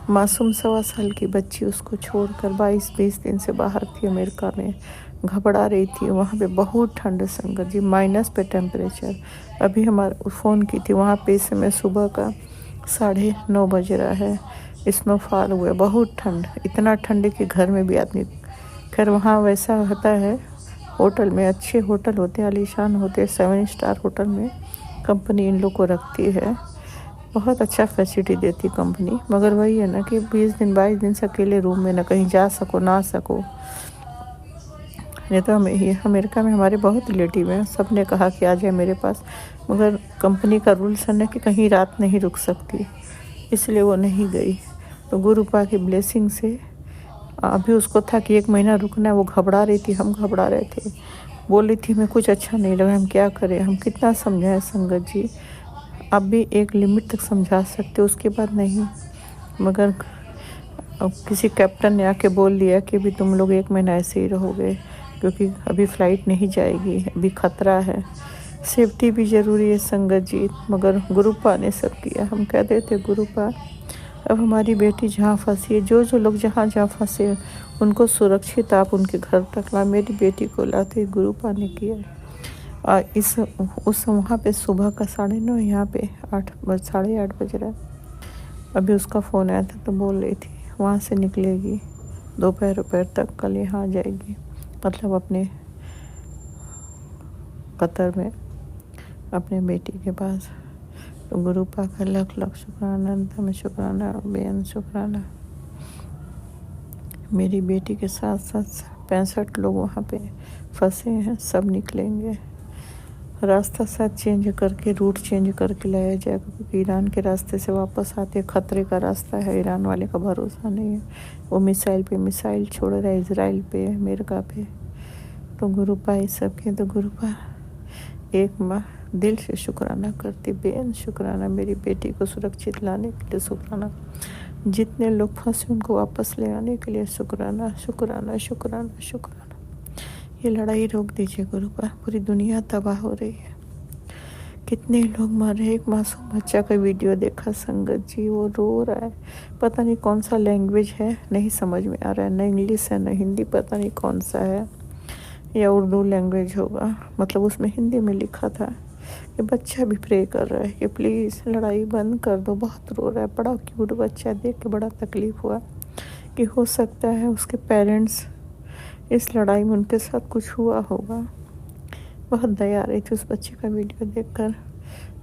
मासूम 1.25 साल की बच्ची उसको छोड़कर 22-20 दिन से बाहर थी अमेरिका में, घबरा रही थी। वहाँ पे बहुत ठंड है संगत जी, माइनस पे टेम्परेचर। अभी हमारा फ़ोन की थी वहाँ पे, इस समय सुबह का 9:30 बज रहा है, स्नोफॉल हुआ, बहुत ठंड, इतना ठंड कि घर में भी आदमी। खैर वहाँ वैसा होता है, होटल में अच्छे होटल होते हैं, आलीशान होते हैं, 7 स्टार होटल में कंपनी इन लोग को रखती है, बहुत अच्छा फैसिलिटी देती कंपनी। मगर वही है ना कि 20-22 दिन से अकेले रूम में, ना कहीं जा सको ना सको। नहीं तो हमें ये अमेरिका में हमारे बहुत रिलेटिव हैं, सब ने कहा कि आ जाए मेरे पास, मगर कंपनी का रूल्स है ना कि कहीं रात नहीं रुक सकती, इसलिए वो नहीं गई। तो गुरुपा की ब्लेसिंग से अभी उसको था कि 1 महीना रुकना है। वो घबरा रही थी, हम घबरा रहे थे, बोल रही थी हमें कुछ अच्छा नहीं लगा, हम क्या करें, हम कितना समझाएं संगत जी। आप भी एक लिमिट तक समझा सकते हो, उसके बाद नहीं। मगर अब किसी कैप्टन ने आके बोल दिया कि भी तुम लोग 1 महीना ऐसे ही रहोगे, क्योंकि अभी फ़्लाइट नहीं जाएगी, अभी ख़तरा है, सेफ्टी भी ज़रूरी है संगत जी। मगर गुरुपा ने सब किया। हम कहते थे गुरुपा अब हमारी बेटी जहाँ फंसी है, जो लोग जहाँ फंसे उनको सुरक्षित आप उनके घर तक ला। मेरी बेटी को लाते गुरुपा ने किया। उस वहाँ पे सुबह का 9:30, यहाँ पे 8:30 बज रहा है। अभी उसका फ़ोन आया था तो बोल रही थी वहाँ से निकलेगी दोपहर तक, कल यहाँ आ जाएगी, मतलब अपने कतर में अपने बेटी के पास। तो गुरुपा का लख शुक्राना, अनंतम शुक्राना, बेअंत शुक्राना। मेरी बेटी के साथ 65 लोग वहाँ पे फंसे हैं, सब निकलेंगे। रास्ता शायद चेंज करके, रूट चेंज करके लाया जाएगा, क्योंकि ईरान के रास्ते से वापस आते खतरे का रास्ता है, ईरान वाले का भरोसा नहीं है। वो मिसाइल पे मिसाइल छोड़ रहा है, इजराइल पे, अमेरिका पे। तो गुरुपा ये सब के, तो गुरुपा एक माँ दिल से शुक्राना करती, बेअंत शुक्राना, मेरी बेटी को सुरक्षित लाने के लिए शुक्राना, जितने लोग फंसे उनको वापस ले आने के लिए शुक्राना शुक्राना शुक्राना शुक्राना। ये लड़ाई रोक दीजिए गुरुपा, पूरी दुनिया तबाह हो रही है, कितने लोग मर रहे हैं। एक मासूम बच्चा का वीडियो देखा संगत जी, वो रो रहा है, पता नहीं कौन सा लैंग्वेज है, नहीं समझ में आ रहा है, न इंग्लिश है न हिंदी, पता नहीं कौन सा है, या उर्दू लैंग्वेज होगा, मतलब उसमें हिंदी में लिखा था। ये बच्चा भी प्रे कर रहा है कि प्लीज़ लड़ाई बंद कर दो, बहुत रो रहा है, बड़ा क्यूट बच्चा, देख के बड़ा तकलीफ़ हुआ कि हो सकता है उसके पेरेंट्स इस लड़ाई में उनके साथ कुछ हुआ होगा। बहुत दया आ रही थी उस बच्चे का वीडियो देखकर।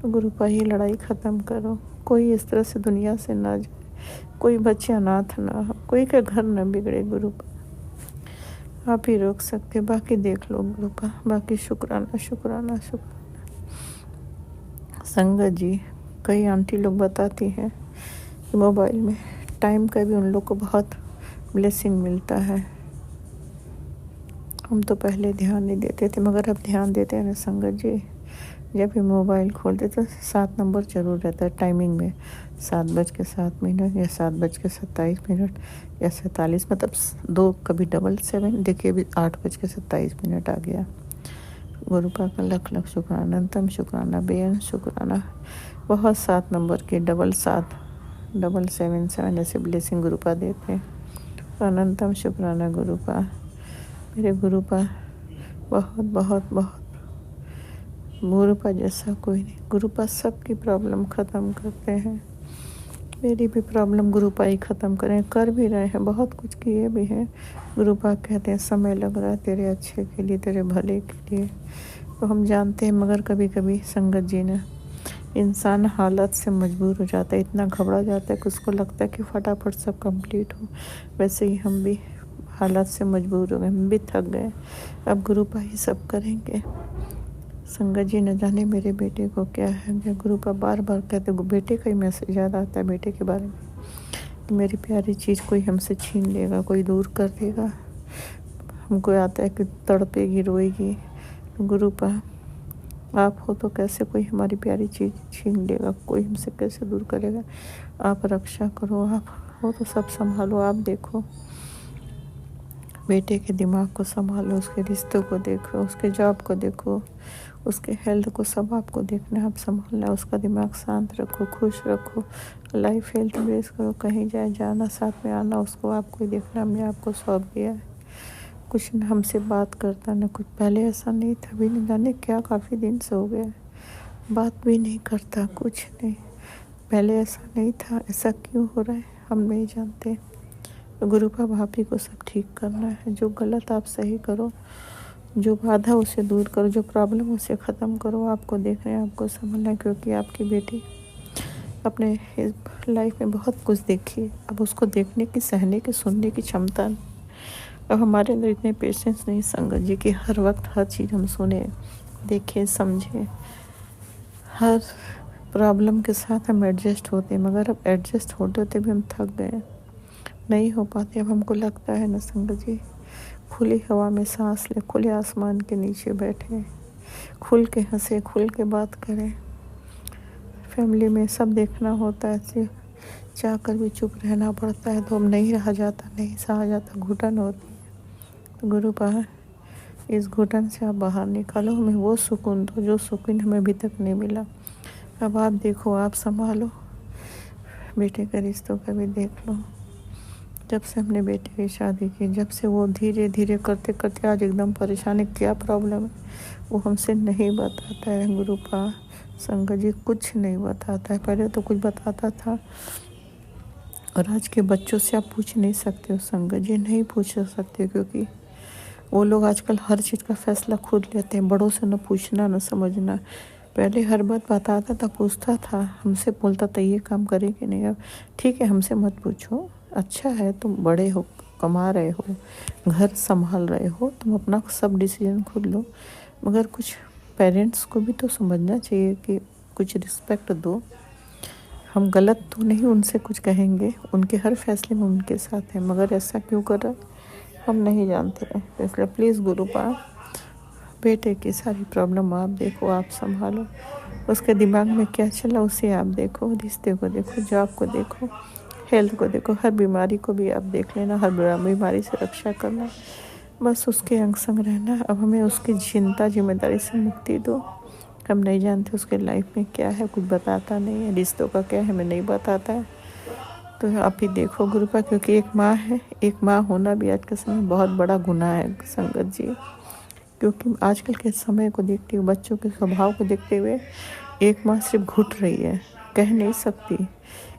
तो गुरुपा ये लड़ाई ख़त्म करो, कोई इस तरह से दुनिया से ना जाए, कोई बच्चे अनाथ ना हो, कोई का घर ना बिगड़े। गुरुपा आप ही रोक सकते, बाकी देख लो गुरुपा, बाकी शुक्राना शुक्राना शुक्राना। संगत जी कई आंटी लोग बताती हैं कि मोबाइल में टाइम का भी उन लोग को बहुत ब्लेसिंग मिलता है। हम तो पहले ध्यान नहीं देते थे, मगर अब ध्यान देते हैं ना संगत जी। जब भी मोबाइल खोलते तो 7 नंबर जरूर रहता है टाइमिंग में, 7:07 या 7:27 या 47, मतलब 2 कभी 7:77, देखिए अभी 8:27 आ गया। गुरुपा का लख शुक्राना, अनंतम शुक्राना, बेअंत शुक्राना। बहुत 7 नंबर के 777, 777 ऐसे ब्लेसिंग गुरुपा देते हैं। अनंतम शुक्राना गुरुपा, मेरे गुरुपा बहुत बहुत बहुत, गुरुपा जैसा कोई नहीं। गुरुपा सबकी प्रॉब्लम ख़त्म करते हैं, मेरी भी प्रॉब्लम गुरुपा ही ख़त्म करें, कर भी रहे हैं, बहुत कुछ किए भी हैं। गुरुपा कहते हैं समय लग रहा है तेरे अच्छे के लिए, तेरे भले के लिए, तो हम जानते हैं। मगर कभी कभी संगत जी ने, इंसान हालत से मजबूर हो जाता है, इतना घबरा जाता है कि उसको लगता है कि फटाफट सब कंप्लीट हो। वैसे ही हम भी हालत से मजबूर हो गए, हम भी थक गए, अब गुरुपा ही सब करेंगे। संगत जी न जाने मेरे बेटे को क्या है, मैं गुरुपा बार बार कहते, बेटे का ही मैसेज याद आता है बेटे के बारे में, कि मेरी प्यारी चीज़ कोई हमसे छीन लेगा, कोई दूर कर देगा। हमको आता है कि तड़पेगी, रोएगी। गुरुपा आप हो तो कैसे कोई हमारी प्यारी चीज़ छीन लेगा, कोई हमसे कैसे दूर करेगा। आप रक्षा करो, आप हो तो सब संभालो, आप देखो। बेटे के दिमाग को संभालो, उसके रिश्तों को देखो, उसके जॉब को देखो, उसके हेल्थ को, सब आपको देखना है, आप संभालना है। उसका दिमाग शांत रखो, खुश रखो, लाइफ हेल्थ बेस करो, कहीं जाए जाना साथ में आना, उसको आपको ही देखना, हमने आपको सौंप दिया है। कुछ न हमसे बात करता न कुछ, पहले ऐसा नहीं था, अभी नहीं जाने क्या काफ़ी दिन से हो गया है, बात भी नहीं करता, कुछ नहीं। पहले ऐसा नहीं था, ऐसा क्यों हो रहा है हम नहीं जानते। गुरु का भाभी को सब ठीक करना है, जो गलत आप सही करो, जो बाधा उसे दूर करो, जो प्रॉब्लम उसे ख़त्म करो। आपको देखना है, आपको समझना है, क्योंकि आपकी बेटी अपने इस लाइफ में बहुत कुछ देखी है, अब उसको देखने की, सहने की, सुनने की क्षमता नहीं। अब हमारे अंदर इतने पेशेंस नहीं संगत जी कि हर वक्त हर चीज़ हम सुने, देखें, समझें। हर प्रॉब्लम के साथ हम एडजस्ट होते हैं, मगर अब एडजस्ट होते होते भी हम थक गए, नहीं हो पाते। अब हमको लगता है ना संगत जी, खुली हवा में सांस ले, खुले आसमान के नीचे बैठे, खुल के हंसे, खुल के बात करें। फैमिली में सब देखना होता है, ऐसे चाह कर भी चुप रहना पड़ता है, तो अब नहीं रहा जाता, नहीं सहा जाता, घुटन होती है। तो गुरु पास इस घुटन से आप बाहर निकालो, हमें वो सुकून दो जो सुकून हमें अभी तक नहीं मिला। अब आप देखो, आप संभालो, बेटे के रिश्तों का भी देख लो। जब से हमने बेटे की शादी की, जब से वो धीरे धीरे करते करते आज एकदम परेशान है, क्या प्रॉब्लम है वो हमसे नहीं बताता है। गुरु का संगत जी कुछ नहीं बताता है, पहले तो कुछ बताता था, और आज के बच्चों से आप पूछ नहीं सकते हो संगत जी, नहीं पूछ सकते, क्योंकि वो लोग आजकल हर चीज़ का फैसला खुद लेते हैं, बड़ों से न पूछना न समझना। पहले हर बात बताता था, पूछता था, हमसे बोलता था ये काम करे कि नहीं। अब ठीक है, हमसे मत पूछो, अच्छा है तुम बड़े हो, कमा रहे हो, घर संभाल रहे हो, तुम अपना सब डिसीजन खुद लो, मगर कुछ पेरेंट्स को भी तो समझना चाहिए कि कुछ रिस्पेक्ट दो। हम गलत तो नहीं उनसे कुछ कहेंगे, उनके हर फैसले में उनके साथ हैं, मगर ऐसा क्यों कर रहा है हम नहीं जानते हैं। तो इसलिए प्लीज़ गुरु पास बेटे की सारी प्रॉब्लम आप देखो, आप संभालो, उसके दिमाग में क्या चला उसे आप देखो, रिश्ते को देखो, जॉब को देखो, हेल्थ को देखो, हर बीमारी को भी आप देख लेना, हर बीमारी से रक्षा करना, बस उसके अंग संग रहना। अब हमें उसकी चिंता जिम्मेदारी से मुक्ति दो। हम नहीं जानते उसके लाइफ में क्या है, कुछ बताता नहीं है, रिश्तों का क्या है हमें नहीं बताता है। तो आप ही देखो गुरु पास, क्योंकि एक माँ है, एक माँ होना भी आज के समय में बहुत बड़ा गुनाह है संगत जी। क्योंकि आजकल के समय को देखते हुए, बच्चों के स्वभाव को देखते हुए, एक माँ सिर्फ घुट रही है, कह नहीं सकती,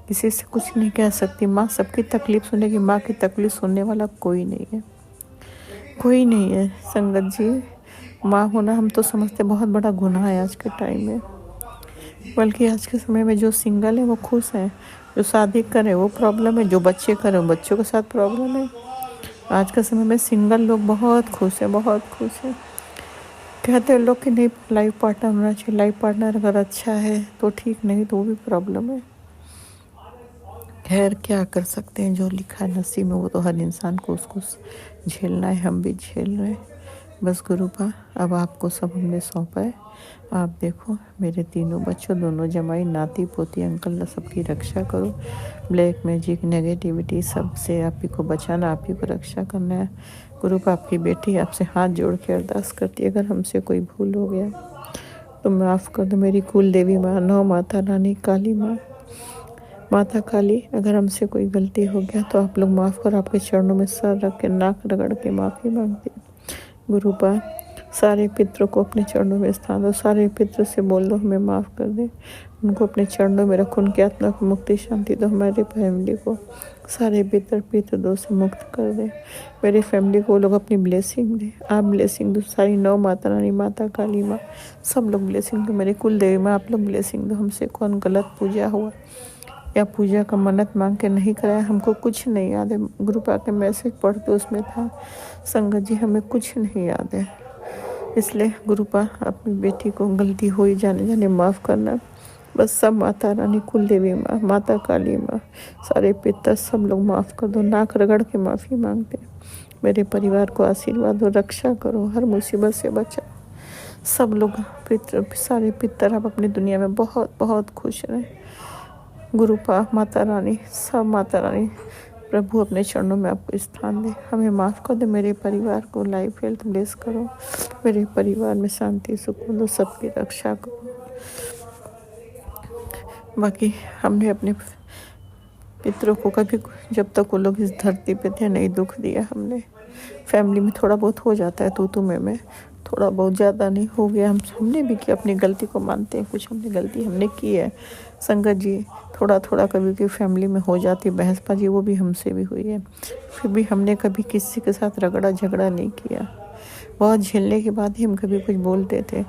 किसी से कुछ नहीं कह सकती। माँ सबकी तकलीफ़ सुनेगी, माँ की तकलीफ़ सुनने वाला कोई नहीं है, कोई नहीं है संगत जी। माँ होना हम तो समझते बहुत बड़ा गुनाह है आज के टाइम में, बल्कि आज के समय में जो सिंगल है वो खुश है, जो शादी करे वो प्रॉब्लम है, जो बच्चे करे वो बच्चों के साथ प्रॉब्लम है। आज के समय में सिंगल लोग बहुत खुश है, बहुत खुश है। कहते हैं लोग कि नहीं लाइफ पार्टनर होना चाहिए, लाइफ पार्टनर अगर अच्छा है तो ठीक, नहीं तो वो भी प्रॉब्लम है। खैर क्या कर सकते हैं, जो लिखा है नसीब में वो तो हर इंसान को उसको झेलना है, हम भी झेल रहे हैं। बस गुरु पा अब आपको सब हमने सौंपा है, आप देखो मेरे तीनों बच्चों, दोनों जमाई, नाती पोती, अंकल, सबकी रक्षा करो। ब्लैक मैजिक, नेगेटिविटी सबसे आप ही को बचाना, आप ही को रक्षा करना है। गुरु पा आपकी बेटी आपसे हाथ जोड़ के अरदास करती है, अगर हमसे कोई भूल हो गया तो माफ़ कर दो। मेरी कुल देवी माँ, नौ माता रानी, काली माँ, माता काली, अगर हमसे कोई गलती हो गया तो आप लोग माफ़ करो। आपके चरणों में सर रख के, नाक रगड़ के माफ़ी मांगती हूँ। गुरु पा सारे पितरों को अपने चरणों में स्थान दो, सारे पितरों से बोल दो हमें माफ़ कर दे, उनको अपने चरणों में रखो, उनकी आत्मा को मुक्ति शांति दो। हमारे फैमिली को सारे पितर दो से मुक्त कर दे, मेरी फैमिली को वो लोग अपनी ब्लेसिंग दे, आप ब्लेसिंग दो। सारी नौ माता रानी, माता काली माँ, सब लोग ब्लेसिंग दो। मेरे कुल देवी माँ आप लोग ब्लेसिंग दो। हमसे कौन गलत पूजा हुआ या पूजा का मन्नत मांग के नहीं कराया, हमको कुछ नहीं याद है। गुरु पा के मैसेज पढ़ते उसमें था संगत जी हमें कुछ नहीं याद है, इसलिए गुरु पा अपनी बेटी को गलती हुई जाने माफ़ करना। बस सब माता रानी, कुल देवी माँ, माता काली माँ, सारे पितर सब लोग माफ़ कर दो, नाक रगड़ के माफ़ी मांगते। मेरे परिवार को आशीर्वाद दो, रक्षा करो, हर मुसीबत से बचा। सब लोग पितर, सारे पितर आप अपनी दुनिया में बहुत बहुत खुश रहें। गुरु पा माता रानी, सब माता रानी प्रभु अपने चरणों में आपको स्थान दे, हमें माफ़ कर दे। मेरे परिवार को लाइफ हेल्थ ब्लेस करो, मेरे परिवार में शांति सुख दो, सबकी रक्षा करो। बाकी हमने अपने पितरों को कभी, जब तक वो लोग इस धरती पे थे, नहीं दुख दिया। हमने फैमिली में थोड़ा बहुत हो जाता है तू में थोड़ा बहुत, ज़्यादा नहीं हो गया। हमने भी किया, अपनी गलती को मानते हैं, कुछ हमने गलती हमने की है संगत जी। थोड़ा थोड़ा कभी कभी फैमिली में हो जाती है बहसबाजी, वो भी हमसे भी हुई है। फिर भी हमने कभी किसी के साथ रगड़ा झगड़ा नहीं किया। बहुत झेलने के बाद ही हम कभी कुछ बोलते थे।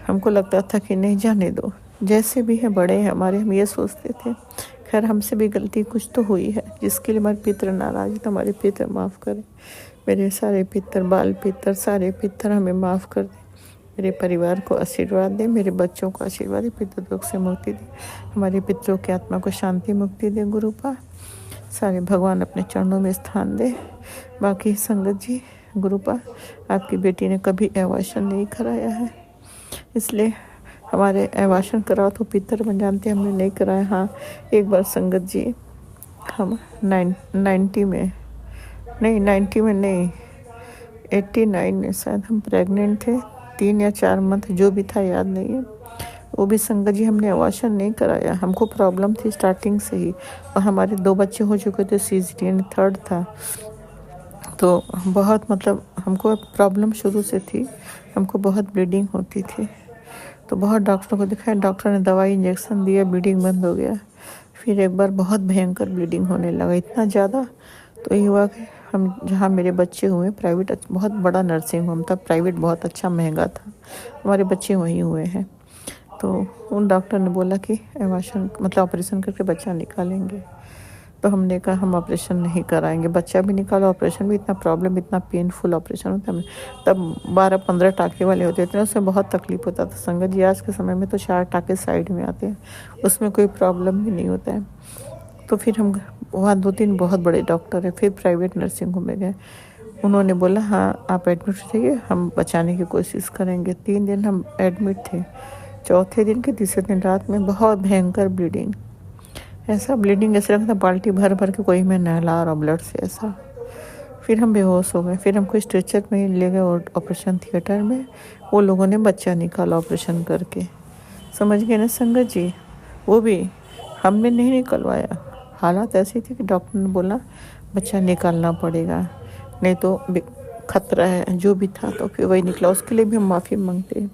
हमको लगता था कि नहीं, जाने दो, जैसे भी हैं बड़े हैं हमारे, हम ये सोचते थे। खैर हमसे भी गलती कुछ तो हुई है, जिसके लिए हमारे पितर नाराज, तो हमारे पितर माफ़ करें। मेरे सारे पितर, बाल पितर, सारे पितर हमें माफ़ कर दें। मेरे परिवार को आशीर्वाद दे, मेरे बच्चों को आशीर्वाद दे, पितृ दुख से मुक्ति दे, हमारे पितरों की आत्मा को शांति मुक्ति दे। गुरुपा सारे भगवान अपने चरणों में स्थान दे। बाकी संगत जी, गुरुपा आपकी बेटी ने कभी अवासन नहीं कराया है, इसलिए हमारे अवासन कराओ तो पितर बन जानते, हमने नहीं कराया। हाँ, एक बार संगत जी हम 90 में नहीं 89 में शायद हम प्रेग्नेंट थे, 3 या 4 मंथ जो भी था याद नहीं है। वो भी संगत जी हमने अवासन नहीं कराया, हमको प्रॉब्लम थी स्टार्टिंग से ही, और हमारे 2 बच्चे हो चुके थे, सीजरियन 3rd था। तो बहुत मतलब हमको प्रॉब्लम शुरू से थी, हमको बहुत ब्लीडिंग होती थी। तो बहुत डॉक्टरों को दिखाया, डॉक्टर ने दवाई इंजेक्शन दिया, ब्लीडिंग बंद हो गया। फिर एक बार बहुत भयंकर ब्लीडिंग होने लगा, इतना ज़्यादा। तो ये हुआ कि हम जहाँ मेरे बच्चे हुए, प्राइवेट बहुत बड़ा नर्सिंग होम था, प्राइवेट बहुत अच्छा महंगा था, हमारे बच्चे वहीं हुए हैं। तो उन डॉक्टर ने बोला कि अवासन मतलब ऑपरेशन करके बच्चा निकालेंगे। तो हमने कहा हम ऑपरेशन नहीं कराएंगे, बच्चा भी निकालो, ऑपरेशन भी इतना प्रॉब्लम, इतना पेनफुल ऑपरेशन होता है। तब 12-15 टाँके वाले होते थे, उसमें बहुत तकलीफ होता था संगत जी। आज के समय में तो 4 टाँके साइड में आते हैं, उसमें कोई प्रॉब्लम भी नहीं होता है। तो फिर हम वहाँ 2-3 बहुत बड़े डॉक्टर है, फिर प्राइवेट नर्सिंग होम में गए। उन्होंने बोला हाँ आप एडमिट रहिए, हम बचाने की कोशिश करेंगे। 3 दिन हम एडमिट थे। चौथे दिन के तीसरे दिन रात में बहुत भयंकर ब्लीडिंग, ऐसा ब्लीडिंग ऐसा लगता बाल्टी भर भर के कोई में नहला रहा ब्लड से, ऐसा। फिर हम बेहोश हो गए। फिर हमको स्ट्रेचर में ले गए और ऑपरेशन थिएटर में, वो लोगों ने बच्चा निकाला ऑपरेशन करके, समझ गए ना संगत जी। वो भी हमने नहीं निकलवाया, हालात ऐसी थी कि डॉक्टर ने बोला बच्चा निकालना पड़ेगा, नहीं तो खतरा है, जो भी था। तो फिर वही निकला, उसके लिए भी हम माफ़ी मांगते हैं।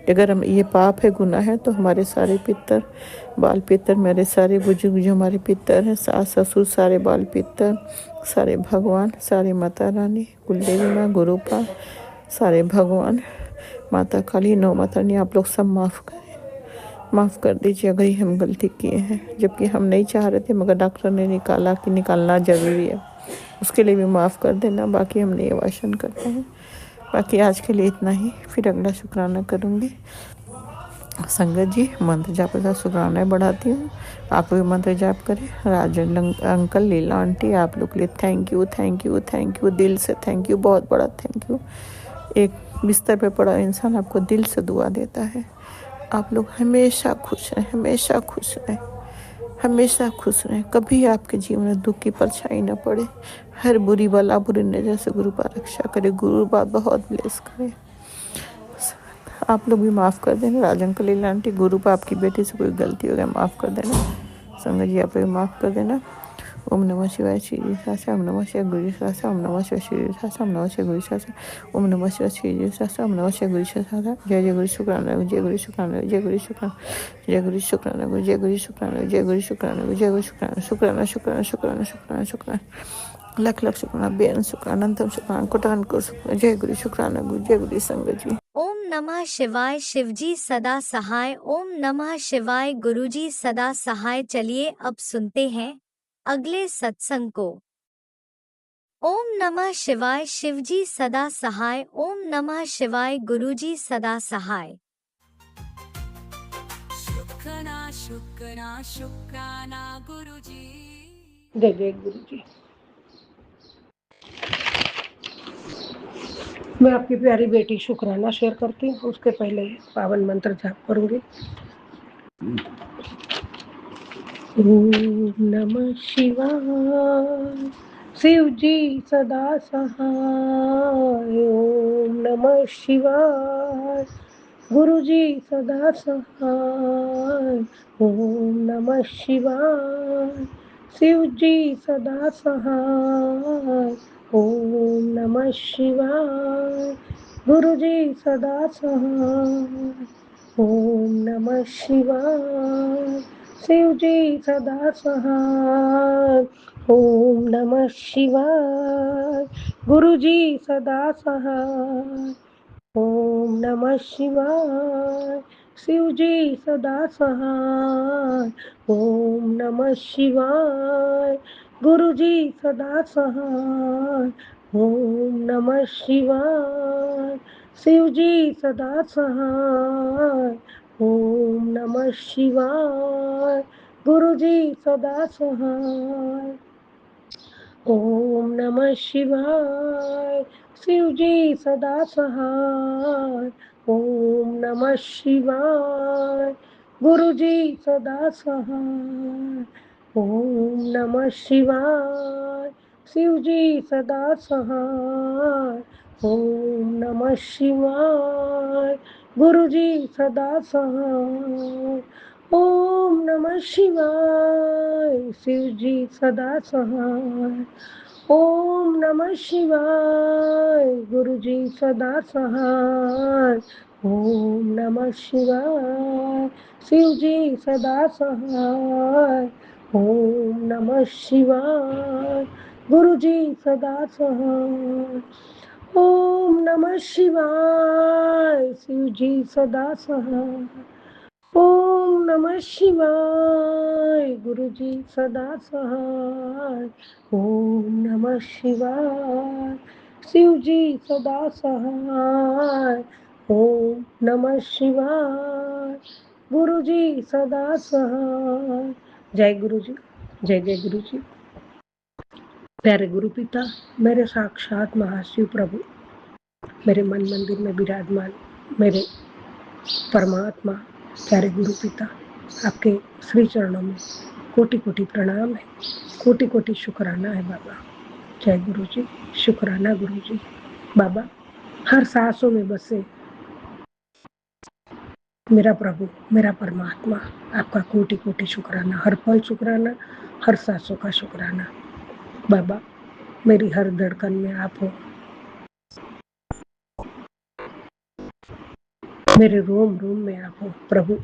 अगर हम ये पाप है, गुनाह है, तो हमारे सारे पितर, बाल पितर, मेरे सारे बुजुर्ग जो हमारे पितर हैं, सास ससुर, सारे बाल पितर, सारे भगवान, सारे माता रानी, कुलदेवी माँ, गुरुपा, सारे भगवान, माता काली, 9 माता रानी, आप लोग सब माफ़ कर दीजिए अगर हम गलती किए हैं, जबकि हम नहीं चाह रहे थे, मगर डॉक्टर ने निकाला कि निकालना ज़रूरी है, उसके लिए भी माफ़ कर देना। बाकी हम नहीं अवासन करते हैं। बाकी आज के लिए इतना ही, फिर अगला शुक्राना करूँगी। संगत जी मंत्र जाप के साथ शुक्राना बढ़ाती हूँ, आप भी मंत्र जाप करें। राजन अंकल, लीला आंटी, आप लोग के लिए थैंक यू, दिल से थैंक यू, बहुत बड़ा थैंक यू। एक बिस्तर पे पड़ा इंसान आपको दिल से दुआ देता है। आप लोग हमेशा खुश रहें, कभी आपके जीवन में दुख की परछाई न पड़े। हर बुरी बला, बुरी नजर से गुरु पाक रक्षा करे, गुरु बात बहुत ब्लेस करे। आप लोग भी माफ़ कर देना। राजन कलील आंटी, गुरु पाप आपकी बेटी से कोई गलती हो गया माफ़ कर देना। संगत जी आप भी माफ़ कर देना। ओम नमः शिवाय श्री जी सासा, ओम नमः शिवाय गुरु सासा, ओम नमः शिवाय श्री जी सासा, ओम नमः शिवाय गुरु सासा, ओम नमः शिवाय श्री जी सासा, ओम नमः शिवाय गुरु सासा। जय गुरु शुक्राना, जय गुरु शुक्राना, जय गुरु शुक्राना, जय गुरु शुक्राना, जय गुरु शुक्राना, जय गुरु शुक्राना, जय गुरु शुक्राना, शुक्राना शुक्राना शुक्राना शुक्राना शुक्राना, लख लख शुक्राना, बेअंत शुक्राना, अनंतम शुक्राना, कोटान को शुक्राना। जय गुरु शुक्राना, जय गुरु संगत जी। ओम नमः शिवाय शिवजी सदा सहाय। ओम नमः शिवाय गुरुजी सदा सहाय। चलिए अब सुनते हैं अगले सत्संग को। ओम नमः शिवाय शिवजी सदा सहाय। ओम नमः शिवाय गुरुजी सदा सहाय। शुक्राना गुरुजी। जय जय गुरुजी। मैं आपकी प्यारी बेटी शुक्राना शेयर करती हूँ, उसके पहले पावन मंत्र जाप करूंगी। ओम नमः शिवाय। शिव जी सदा सहाय। ओम नमः शिवाय। गुरु जी सदा सहाय। ओम नमः शिवाय। शिव जी सदा सहाय। ओम नमः शिवाय। गुरु जी सदा सहाय। ओम नमः शिवाय। शिव जी सदा सहाय। ओम नमः शिवाय। गुरु जी सदा सहाय। ओम नमः शिवाय। शिव जी सदा सहाय। ओम नमः शिवाय। गुरु जी सदा सहाय। ओम नमः शिवाय। शिव जी सदा सहाय। ओम नमः शिवाय। गुरु जी सदा सहाय। ओम नमः शिवाय। शिव जी सदा सहाय। ओम नमः शिवाय। गुरु जी सदा सहाय। ओम नमः शिवाय। शिव जी सदा सहाय। ओम नमः शिवाय। गुरु जी सदा सहाय। ओम नमः शिवाय। शिव जी सदा सहाय। ओम नमः शिवाय। गुरु जी सदा सहाय। ओम नमः शिवाय। शिव जी सदा सहाय। ओम नमः शिवाय। गुरु जी सदा सहाय। ओम नमः शिवाय। शिव जी सदा सहाय। ओम नमः शिवाय। गुरु जी सदा सहाय। ओम नमः शिवाय। शिव जी सदा सहाय। ओम नमः शिवाय। गुरु जी सदा सहाय। जय गुरु जी। जय जय गुरु जी। प्यारे गुरु पिता, मेरे साक्षात महाशिव प्रभु, मेरे मन मंदिर में विराजमान मेरे परमात्मा, प्यारे गुरु पिता, आपके श्री चरणों में कोटि कोटि प्रणाम है, कोटि कोटि शुक्राना है बाबा। जय गुरु जी। शुक्राना गुरु जी। बाबा, हर सांसों में बसे मेरा प्रभु, मेरा परमात्मा, आपका कोटि कोटि शुक्राना, हर पल शुक्राना, हर सांसों का शुक्राना। बाबा, मेरी हर धड़कन में आप हो, मेरे रोम रोम में आप हो प्रभु।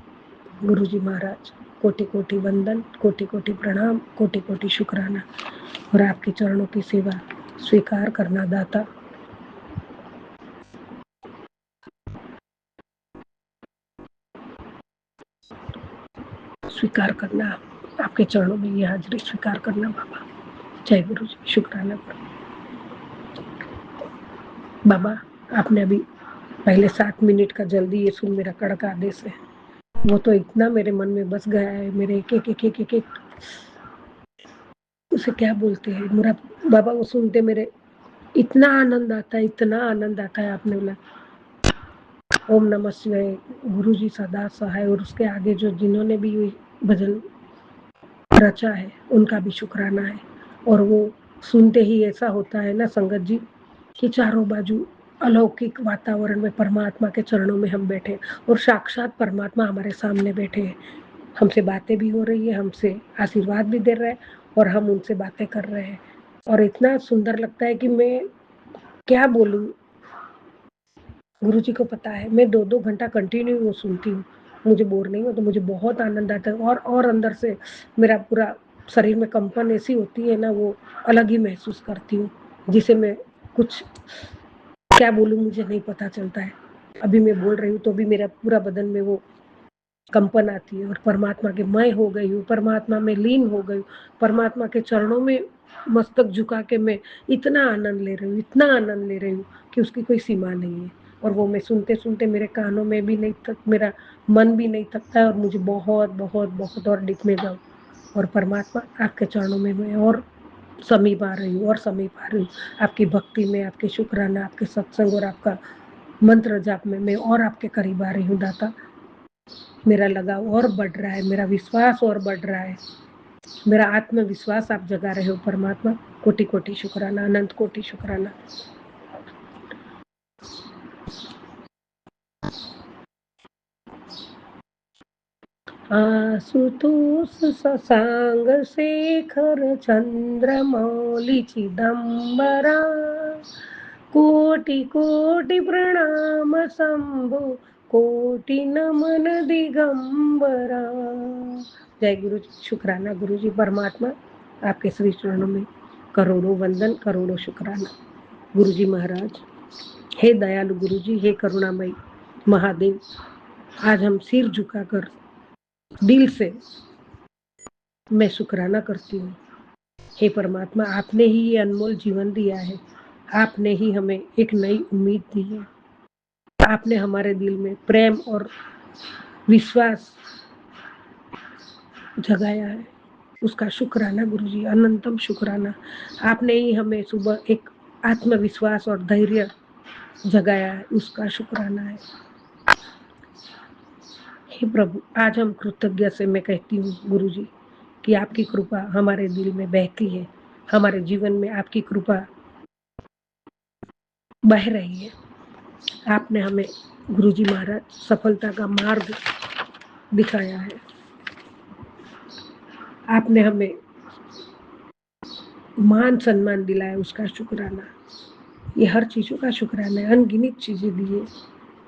गुरु जी महाराज, कोटि कोटि वंदन, कोटि कोटि प्रणाम, कोटि कोटि शुक्राना, और आपके चरणों की सेवा स्वीकार करना दाता। स्वीकार करना, आपके चरणों में ये हाजिरी स्वीकार करना बाबा। जय गुरु जी। शुक्राना बाबा। आपने अभी पहले 7 मिनट का जल्दी ये सुन मेरा कड़क आदेश है, वो तो इतना मेरे मन में बस गया है, मेरे एक एक एक एक एक, एक उसे क्या बोलते हैं मेरा बाबा, वो सुनते मेरे इतना आनंद आता है, इतना आनंद आता है। आपने बोला ओम नमः शिवाय, गुरु जी सदा सहाय, और उसके आगे जो जिन्होंने भी भजन रचा है उनका भी शुक्राना है। और वो सुनते ही ऐसा होता है ना संगत जी, कि चारों बाजू अलौकिक वातावरण में परमात्मा के चरणों में हम बैठे, और साक्षात परमात्मा हमारे सामने बैठे हैं, हमसे बातें भी हो रही है, हमसे आशीर्वाद भी दे रहा है, और हम उनसे बातें कर रहे हैं, और इतना सुंदर लगता है कि मैं क्या बोलूं। गुरु जी को पता है, मैं 2-2 घंटा कंटिन्यू वो सुनती हूँ, मुझे बोर नहीं हो, तो मुझे बहुत आनंद आता है, और अंदर से मेरा पूरा शरीर में कंपन ऐसी होती है ना, वो अलग ही महसूस करती हूँ, जिसे मैं कुछ क्या बोलूँ मुझे नहीं पता चलता है। अभी मैं बोल रही हूँ तो भी मेरा पूरा बदन में वो कंपन आती है, और परमात्मा के मैं हो गई हूँ, परमात्मा में लीन हो गई हूँ, परमात्मा के चरणों में मस्तक झुका के मैं इतना आनंद ले रही हूँ, इतना आनंद ले रही हूँ कि उसकी कोई सीमा नहीं है। और वो मैं सुनते सुनते मेरे कानों में भी नहीं थक, मेरा मन भी नहीं थकता है, और मुझे बहुत बहुत बहुत और डीप में जाऊँ, और परमात्मा आपके चरणों में मैं और समीप आ रही हूँ, और समीप आ रही हूँ आपकी भक्ति में, आपके शुक्राना, आपके सत्संग और आपका मंत्र जाप में मैं और आपके करीब आ रही हूँ दाता। मेरा लगाव और बढ़ रहा है, मेरा विश्वास और बढ़ रहा है, मेरा आत्मविश्वास आप जगा रहे हो परमात्मा, कोटि कोटि शुक्राना, अनंत कोटि शुक्राना। आशुतोष शशांक शेखर चंद्रमौली चिदंबरा, कोटि कोटि प्रणाम शंभु, कोटि नमन दिगंबरा। जय गुरु जी, शुक्राना गुरु जी परमात्मा, आपके श्री चरणों में करोड़ों वंदन, करोड़ों शुक्राना। गुरु जी महाराज, हे दयालु गुरु जी, हे करुणामय महादेव, आज हम सिर झुकाकर दिल से मैं शुक्राना करती हूँ। हे परमात्मा, आपने ही ये अनमोल जीवन दिया है, आपने ही हमें एक नई उम्मीद दी है, आपने हमारे दिल में प्रेम और विश्वास जगाया है, उसका शुक्राना गुरुजी, अनंतम शुक्राना। आपने ही हमें सुबह एक आत्मविश्वास और धैर्य जगाया है, उसका शुक्राना है। हे प्रभु, आज हम कृतज्ञ से मैं कहती हूँ गुरुजी कि आपकी कृपा हमारे दिल में बहती है, हमारे जीवन में आपकी कृपा बह रही है। आपने हमें गुरुजी महाराज सफलता का मार्ग दिखाया है, आपने हमें मान सम्मान दिलाया, उसका शुक्राना। ये हर चीज़ों का शुक्राना है, अनगिनत चीज़ें दिए।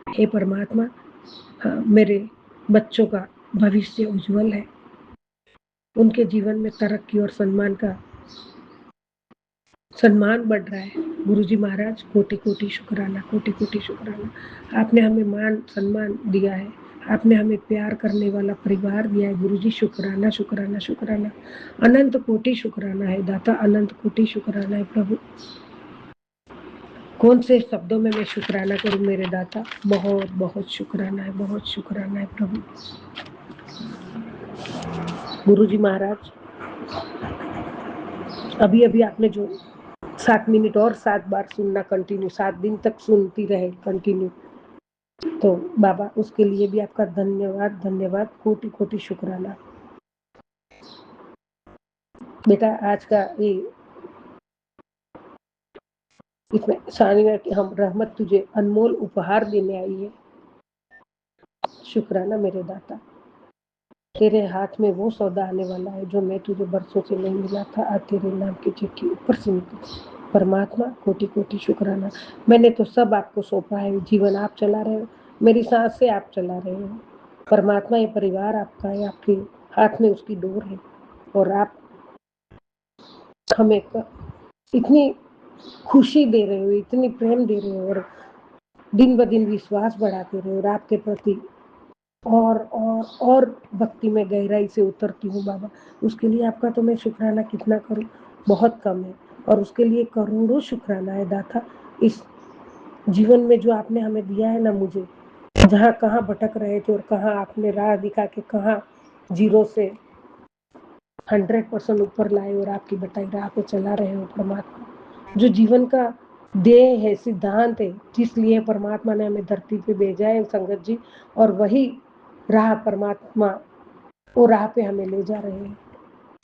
हे परमात्मा, हाँ, मेरे बच्चों का भविष्य उज्जवल है, उनके जीवन में तरक्की और सम्मान बढ़ रहा है। गुरुजी महाराज, कोटि कोटि शुक्राना, कोटि कोटि शुक्राना। आपने हमें मान सम्मान दिया है, आपने हमें प्यार करने वाला परिवार दिया है। गुरुजी शुक्राना, शुक्राना, शुक्राना, अनंत कोटि शुक्राना है दाता, अनंत कोटि शुक्राना है प्रभु। कौन से शब्दों में मैं शुक्राना करूं मेरे दाता, बहुत बहुत शुक्राना है, बहुत शुक्राना है प्रभु। गुरुजी महाराज, अभी अभी आपने जो 7 मिनट और 7 बार सुनना कंटिन्यू, 7 दिन तक सुनती रहे कंटिन्यू, तो बाबा उसके लिए भी आपका धन्यवाद, धन्यवाद, कोटि कोटि शुक्राना। बेटा, आज का ये इसमें शनिवार की हम रहमत तुझे अनमोल उपहार देने आई है। शुक्राना मेरे दाता, तेरे हाथ में वो सौदा आने वाला है जो मैं तुझे बरसों से नहीं मिला था, आज तेरे नाम की चिट्ठी ऊपर से निकली। परमात्मा, कोटि कोटि शुक्राना। मैंने तो सब आपको सौंपा है, जीवन आप चला रहे हो, मेरी सांस से आप चला रहे हो। परमात्मा, ये परिवार आपका है, आपके हाथ में उसकी डोर है, और आप हमें इतनी खुशी दे रहे हो, इतनी प्रेम दे रहे हो, और दिन ब दिन विश्वास बढ़ाते रहे, और आपके प्रति और भक्ति में गहराई से उतरती हूँ बाबा। उसके लिए आपका तो मैं शुक्राना कितना करूँ, बहुत कम है, और उसके लिए करोड़ों शुक्राना है दाता। इस जीवन में जो आपने हमें दिया है ना, मुझे जहाँ कहाँ भटक रहे थे और कहाँ आपने राह दिखा के कहाँ 0 से 100% ऊपर लाए, और आपकी बताई राह पे चला रहे हो परमात्मा। जो जीवन का ध्येय है, सिद्धांत है, जिसलिए परमात्मा ने हमें धरती पे भेजा है संगत जी, और वही राह परमात्मा, वो राह पे हमें ले जा रहे हैं।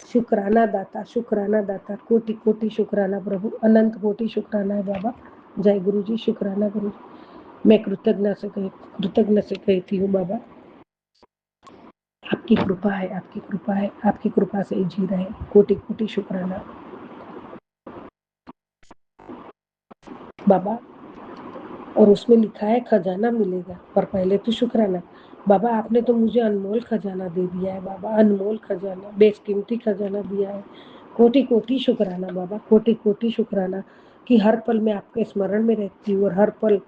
शुक्राना दाता, शुक्राना दाता, कोटि कोटि शुक्राना प्रभु, अनंत कोटि शुक्राना है बाबा। जय गुरु जी, शुक्राना गुरु जी। मैं कृतज्ञ से कहती हूँ बाबा, आपकी कृपा है, आपकी कृपा है, आपकी कृपा से जी रहे। कोटि कोटि शुक्राना बाबा। और उसमें लिखा है खजाना मिलेगा, पर पहले तो शुक्राना। बाबा, आपने तो मुझे अनमोल खजाना दे दिया है बाबा, अनमोल खजाना, बेशकीमती खजाना दिया है। कोटि कोटि शुक्राना बाबा, कोटि कोटि शुक्राना कि हर पल मैं आपके स्मरण में रहती हूँ, और हर पल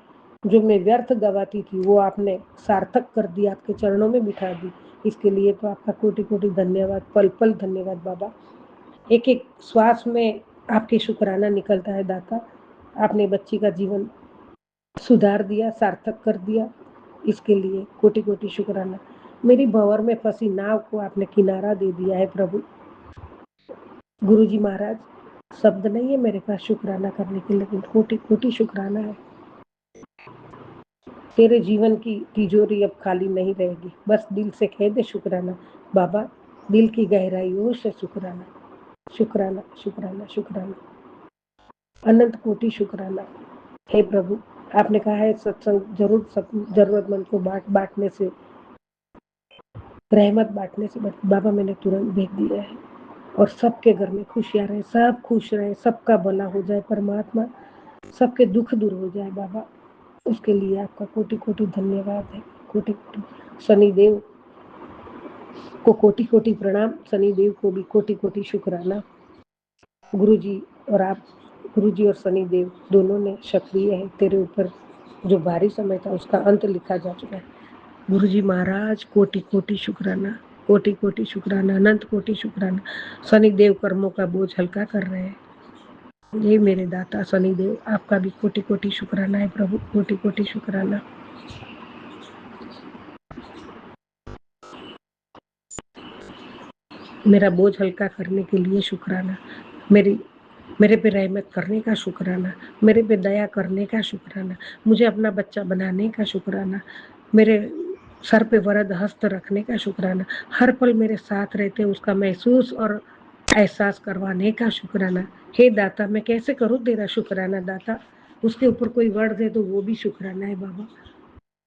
जो मैं व्यर्थ गवाती थी वो आपने सार्थक कर दिया, आपके चरणों में बिठा दी। इसके लिए तो आपका कोटि कोटि धन्यवाद, पल पल धन्यवाद बाबा। एक एक श्वास में आपके शुक्राना निकलता है दाता। आपने बच्ची का जीवन सुधार दिया, सार्थक कर दिया, इसके लिए कोटि कोटि शुक्राना। मेरी भंवर में फंसी नाव को आपने किनारा दे दिया है प्रभु। गुरुजी महाराज, शब्द नहीं है मेरे पास शुक्राना करने के, लेकिन कोटि कोटि शुक्राना है। तेरे जीवन की तिजोरी अब खाली नहीं रहेगी, बस दिल से कह दे शुक्राना बाबा। दिल की गहराइयों से शुक्राना, शुक्राना, शुक्राना, शुक्राना, अनंत कोटि शुक्राना। हे प्रभु, आपने कहा है सत्संग जरूर जरूरतमंद को बांटने से, रहमत बांटने से बाबा मैंने तुरंत भेज दिया है। और सबके घर में खुशियां रहे, सब खुश रहे, सबका भला हो जाए परमात्मा, सबके दुख दूर हो जाए बाबा, उसके लिए आपका कोटि कोटि धन्यवाद है। कोटि कोटि शनिदेव को कोटि कोटि प्रणाम, शनिदेव को भी कोटि कोटि शुक्राना। गुरुजी और आप, गुरुजी और शनिदेव दोनों ने सक्रिय है तेरे ऊपर, जो भारी समय था उसका अंत लिखा जा चुका है। गुरुजी महाराज कोटि कोटि शुक्राना, कोटि कोटि शुक्राना, अनंत कोटि शुक्राना। शनिदेव कर्मों का बोझ हल्का कर रहे हैं। ये मेरे दाता शनिदेव, आपका भी कोटि कोटि शुक्राना है प्रभु, कोटि कोटि शुक्राना। मेरा बोझ हल्का करने के लिए शुक्राना, मेरे पे रहमत करने का शुक्राना, मेरे पे दया करने का शुक्राना, मुझे अपना बच्चा बनाने का शुक्राना, मेरे सर पे वरद हस्त रखने का शुक्राना, हर पल मेरे साथ रहते उसका महसूस और एहसास करवाने का शुक्राना। हे दाता, मैं कैसे करूं तेरा शुक्राना दाता, उसके ऊपर कोई वर्ड दे तो वो भी शुक्राना है बाबा।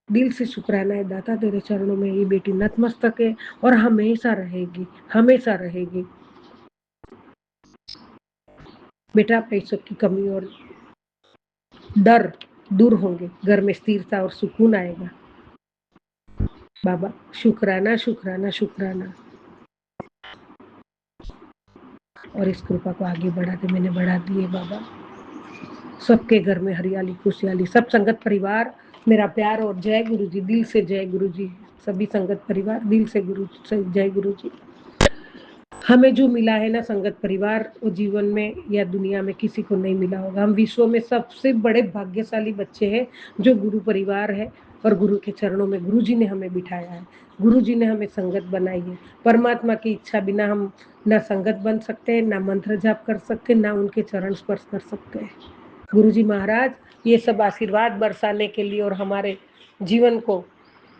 दिल से शुक्राना है दाता, तेरे चरणों में ये बेटी नतमस्तक है और हमेशा रहेगी, हमेशा रहेगी। बेटा पैसों की कमी और डर दूर होंगे, घर में स्थिरता और सुकून आएगा बाबा। शुक्राना, शुक्राना, शुक्राना। और इस कृपा को आगे बढ़ाते मैंने बढ़ा दिए बाबा। सबके घर में हरियाली खुशहाली, सब संगत परिवार मेरा प्यार और जय गुरु जी, दिल से जय गुरु जी। सभी संगत परिवार दिल से जय गुरु जी। हमें जो मिला है ना संगत परिवार, वो जीवन में या दुनिया में किसी को नहीं मिला होगा। हम विश्व में सबसे बड़े भाग्यशाली बच्चे हैं जो गुरु परिवार है, और गुरु के चरणों में गुरु जी ने हमें बिठाया है, गुरु जी ने हमें संगत बनाई है। परमात्मा की इच्छा बिना हम ना संगत बन सकते हैं, ना मंत्र जाप कर सकते, ना उनके चरण स्पर्श कर सकते हैं। गुरु जी महाराज ये सब आशीर्वाद बरसाने के लिए और हमारे जीवन को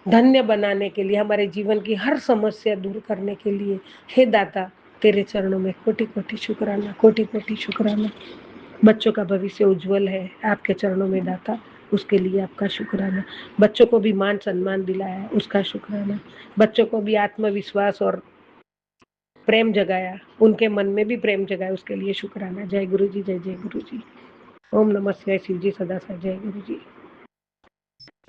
धन्य बनाने के लिए, हमारे जीवन की हर समस्या दूर करने के लिए, हे दाता तेरे चरणों में कोटि कोटि शुक्राना, कोटि कोटि शुक्राना। बच्चों का भविष्य उज्जवल है आपके चरणों में दाता, उसके लिए आपका शुक्राना। बच्चों को भी मान सम्मान दिलाया, उसका शुक्राना। बच्चों को भी आत्मविश्वास और प्रेम जगाया, उनके मन में भी प्रेम जगाया, उसके लिए शुक्राना। जय गुरु जी, जय जय गुरु जी। ओम नमः शिवाय। शिव जी सदा सदा जय गुरु जी।